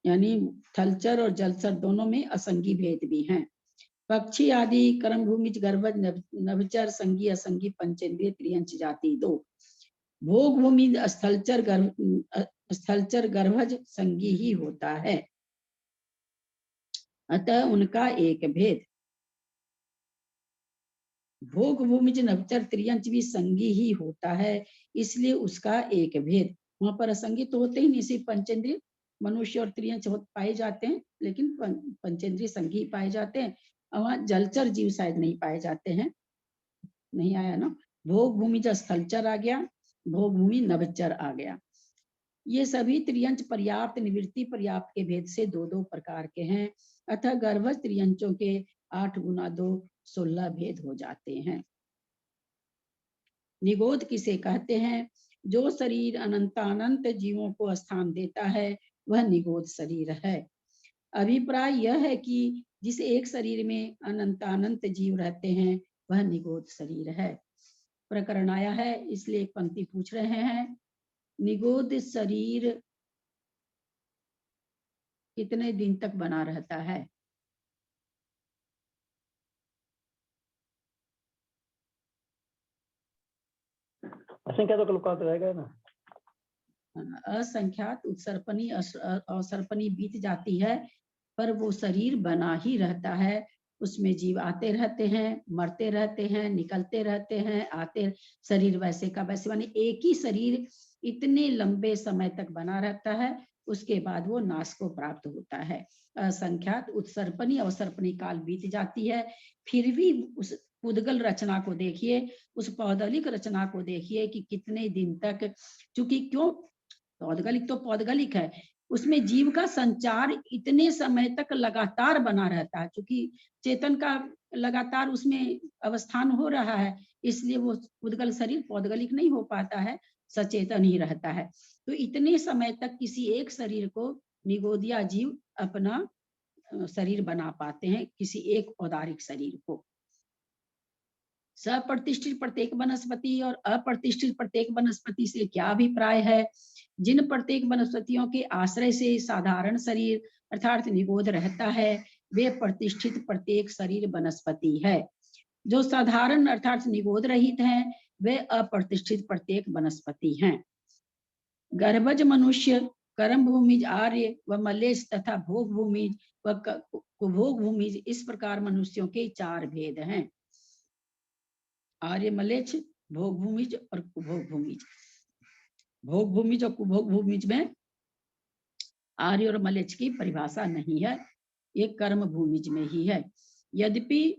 यानी थलचर और जलचर दोनों में असंगी भेद भी हैं। पक्षी आदि कर्म भूमि गर्भज नभचर संगी असंगी पंचेंद्रिय त्रियंच जाति 2, भोग भूमि स्थलचर गर्भज संगी ही होता है, अतः उनका एक भेद। भोग भूमि नभचर त्रियंच भी संगी ही होता है, इसलिए उसका एक भेद। वहां पर असंगी तो होते ही नहीं, सिर्फ पंचेंद्रिय मनुष्य और त्रियंच पाए जाते हैं, लेकिन पंचेंद्रिय संगी पाए जाते हैं। वहां जलचर जीव शायद नहीं पाए जाते हैं, नहीं आया ना। भोग भूमि स्थलचर आ गया, भोग भूमि नभचर आ गया। ये सभी त्रियंच पर्याप्त, निवृत्ति पर्याप्त के भेद से 2-2 प्रकार के हैं, अतः गर्भज त्रियंचों के 8 गुना 2 16 भेद हो जाते हैं। निगोद किसे कहते हैं? जो शरीर अनंतानंत जीवों को स्थान देता है वह निगोद शरीर है। अभिप्राय यह है कि जिस एक शरीर में अनंतानंत जीव रहते हैं वह निगोद शरीर है। प्रकरण आया है, इसलिए एक पंक्ति पूछ रहे हैं, निगोद शरीर कितने दिन तक बना रहता है? असंख्या तो कल्पकात रहेगा ना। असंख्यात उत्सर्पणी अवसर्पणी बीत जाती है, पर वो शरीर बना ही रहता है। उसमें जीव आते रहते हैं, मरते रहते हैं, निकलते रहते हैं, आते, शरीर वैसे का वैसे, माने एक ही शरीर इतने लंबे समय तक बना रहता है, उसके बाद वो नाश को प्राप्त होता है। असंख्यात उत्सर्पणी अवसर्पणी काल बीत जाती है, फिर भी उस उद्गल रचना को देखिए, उस पौदगलिक रचना को देखिए कि कितने दिन तक, चूंकि क्यों पौदगलिक तो पौदगलिक है, उसमें जीव का संचार इतने समय तक लगातार बना रहता है, क्योंकि चेतन का लगातार उसमें अवस्थान हो रहा है, इसलिए वो उद्गल शरीर पौदगलिक नहीं हो पाता है, सचेतन ही रहता है। तो इतने समय तक किसी एक शरीर को निगोदिया जीव अपना शरीर बना पाते हैं, किसी एक औदारिक शरीर को। सप्रतिष्ठित प्रत्येक वनस्पति और अप्रतिष्ठित प्रत्येक वनस्पति से क्या अभिप्राय है? जिन प्रत्येक वनस्पतियों के आश्रय से साधारण शरीर अर्थात निगोद रहता है, वे प्रतिष्ठित प्रत्येक शरीर वनस्पति है। जो साधारण अर्थात निगोद रहित हैं, वे अप्रतिष्ठित प्रत्येक वनस्पति हैं। गर्भज मनुष्य, कर्म भूमिज आर्य व मलेच्छ तथा भोग भूमिज व कुभोग भूमिज, इस प्रकार मनुष्यों के 4 भेद हैं। आर्य, मलेच्छ, भोग भूमिज और कुभोग भूमिज। भोग भूमिज और कुभोग भूमिज में आर्य और मलेच्छ की परिभाषा नहीं है, ये कर्म भूमिज में ही है। यद्यपि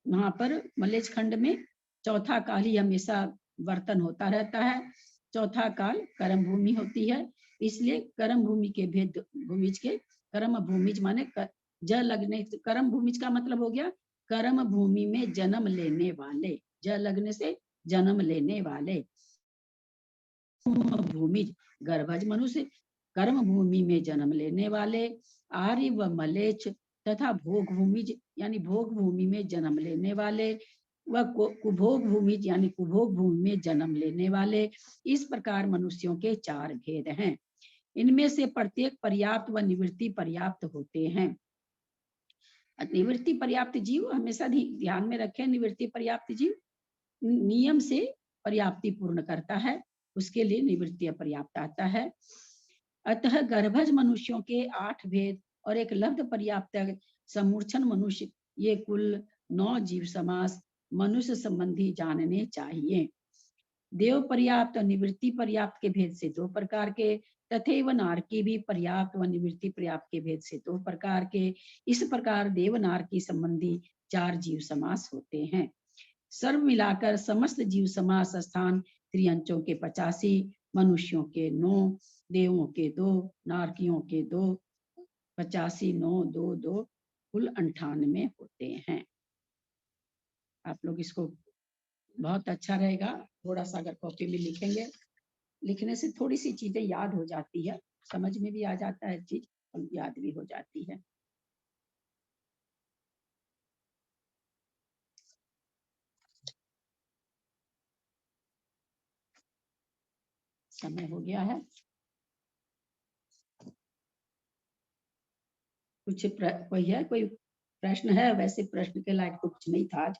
वहां पर मलेच्छ खंड में चौथा काल ही हमेशा वर्तन होता रहता है, चौथा काल कर्म भूमि होती है, इसलिए कर्म भूमि के भेद भूमिज के कर्म भूमिज माने ज लगने, कर्म भूमिज का मतलब हो गया कर्म भूमि में जन्म लेने वाले, ज लगने से जन्म लेने वाले। भूमिज गर्भज मनुष्य, कर्म भूमि में जन्म लेने वाले, आर्य व मलेच्छ तथा भोग भूमिज यानी भोग भूमि में जन्म लेने वाले, व कुभोग भूमिज यानी कुभोग भूमि में जन्म लेने वाले। इस प्रकार मनुष्यों के 4 भेद हैं। इनमें से प्रत्येक पर्याप्त व निवृत्ति पर्याप्त होते हैं। निवृत्ति पर्याप्त जीव हमेशा ध्यान में रखें, निवृत्ति पर्याप्त जीव नियम से पर्याप्ति पूर्ण करता है, उसके लिए निवृत्ति पर्याप्त आता है। अतः गर्भज मनुष्यों के 8 भेद और एक लब्ध पर्याप्त समूर्छन मनुष्य, ये कुल 9 जीव समास मनुष्य संबंधी जानने चाहिए। देव पर्याप्त और निवृत्ति पर्याप्त के भेद से 2 प्रकार के, तथैव नारकी भी पर्याप्त व निवृत्ति पर्याप्त के भेद से 2 प्रकार के। इस प्रकार देव नारकी संबंधी 4 जीव समास होते हैं। सर्व मिलाकर समस्त जीव समास स्थान त्रियंचों के 85, मनुष्यों के 9, देवों के 2, नारकियों के 2, 85, 9, 2, 2 कुल 98 होते हैं। आप लोग इसको बहुत अच्छा रहेगा, थोड़ा सा अगर कॉपी में लिखेंगे, लिखने से थोड़ी सी चीजें याद हो जाती है, समझ में भी आ जाता है चीज और याद भी हो जाती है। समय हो गया है। कुछ कोई प्रश्न है? वैसे प्रश्न के लायक कुछ नहीं था आज।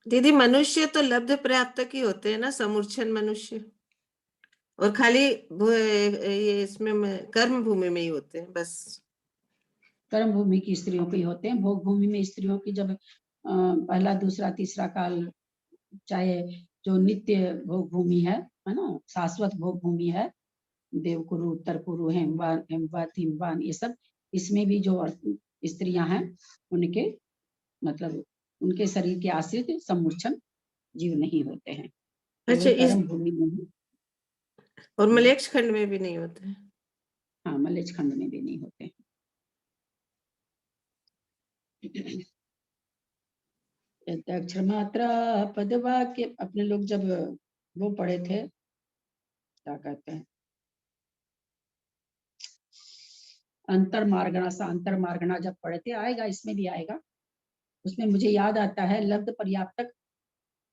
दीदी मनुष्य तो लब्ध पर्याप्त ही होते हैं ना, समूर्छन मनुष्य, और खाली ये इसमें कर्म भूमि में ही होते हैं बस। कर्म भूमि की स्त्रियों के होते हैं, भोग भूमि में स्त्रियों की जब पहला दूसरा तीसरा काल, चाहे जो नित्य भोग भूमि है ना, शाश्वत भोग भूमि है, देवकुरु, उत्तर कुरु, हेमवत, हिमवान, ये सब, इसमें भी जो स्त्रियां हैं उनके मतलब उनके शरीर के आश्रित समूर्छन जीव नहीं होते हैं। अच्छा, इस कर्म भूमि में और मलेच्छ खंड में भी नहीं होते हैं? हाँ, मलेच्छ खंड में भी नहीं होते हैं। अक्षर मात्रा पद वाक्य, अपने लोग जब वो पढ़े थे, क्या कहते हैं, अंतर्मार्गणा सा अंतर्मार्गणा जब पढ़े थे, आएगा इसमें भी आएगा, उसमें मुझे याद आता है लब्ध पर्याप्तक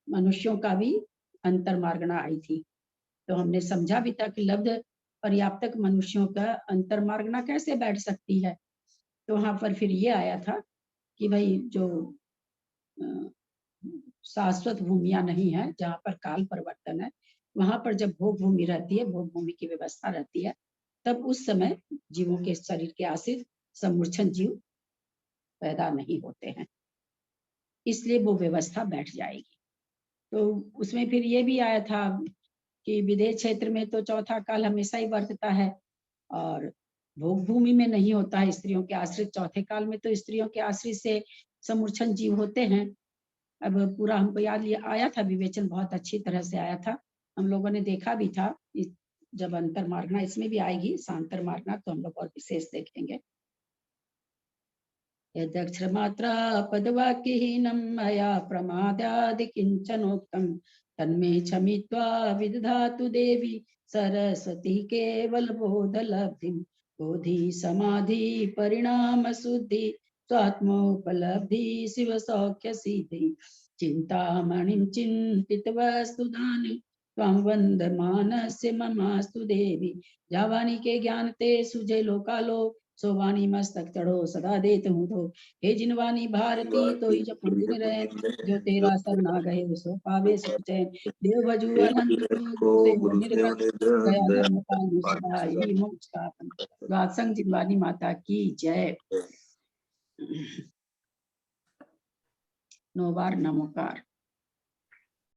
मनुष्यों का भी अंतर्मार्गणा आई थी, तो हमने समझा भी था कि लब्ध पर्याप्तक मनुष्यों का अंतर्मार्गणा कैसे बैठ सकती है। तो वहां पर फिर ये आया था कि भाई जो शाश्वत भूमियां नहीं है, जहाँ पर काल परिवर्तन है, वहां पर जब भोग भूमि रहती है, भोग भूमि की व्यवस्था रहती है, तब उस समय जीवों के शरीर के आश्रित समूर्छन जीव पैदा नहीं होते हैं, इसलिए वो व्यवस्था बैठ जाएगी। तो उसमें फिर ये भी आया था कि विदेश क्षेत्र में तो चौथा काल हमेशा ही वर्तता है और भोग भूमि में नहीं होता है स्त्रियों के आश्रित। चौथे काल में तो स्त्रियों के आश्रित से समूर्छन जीव होते हैं। अब पूरा हमको याद आया था, विवेचन बहुत अच्छी तरह से आया था, हम लोगों ने देखा भी था। जब अंतर्मार्गणा इसमें भी आएगी, सांतर्मार्गणा, तो हम लोग और विशेष देखेंगे। यदक्षर मात्रा पदवाक्यहीनं मया प्रमादादि किंचनोक्तम तन्मे क्षमित्वा विदधातु देवी सरस्वती केवल बोध लब्धिं। बोधि समाधि परिणाम शुद्धि स्वात्मोपलब्धि शिव सौख्य सिद्धि। चिंतामणिं चिंतित वस्तुदानि त्वं वन्दमानस्य ममास्तु देवी जावानी के ज्ञान ते सुजय लोकालो सोवानी मस्तक चढ़ो सदा देत हूँ तो हे जिनवानी भारती तो ही जब दिन रहे जो तेरा सरना गए सो पावे सुख चैन देव भजु अनंत से हो निर्गत गया धर्म पालु सदा यही मोक्ष का अपन। द्वादसंग जिनवानी माता की जय। 9 बार नमोकार।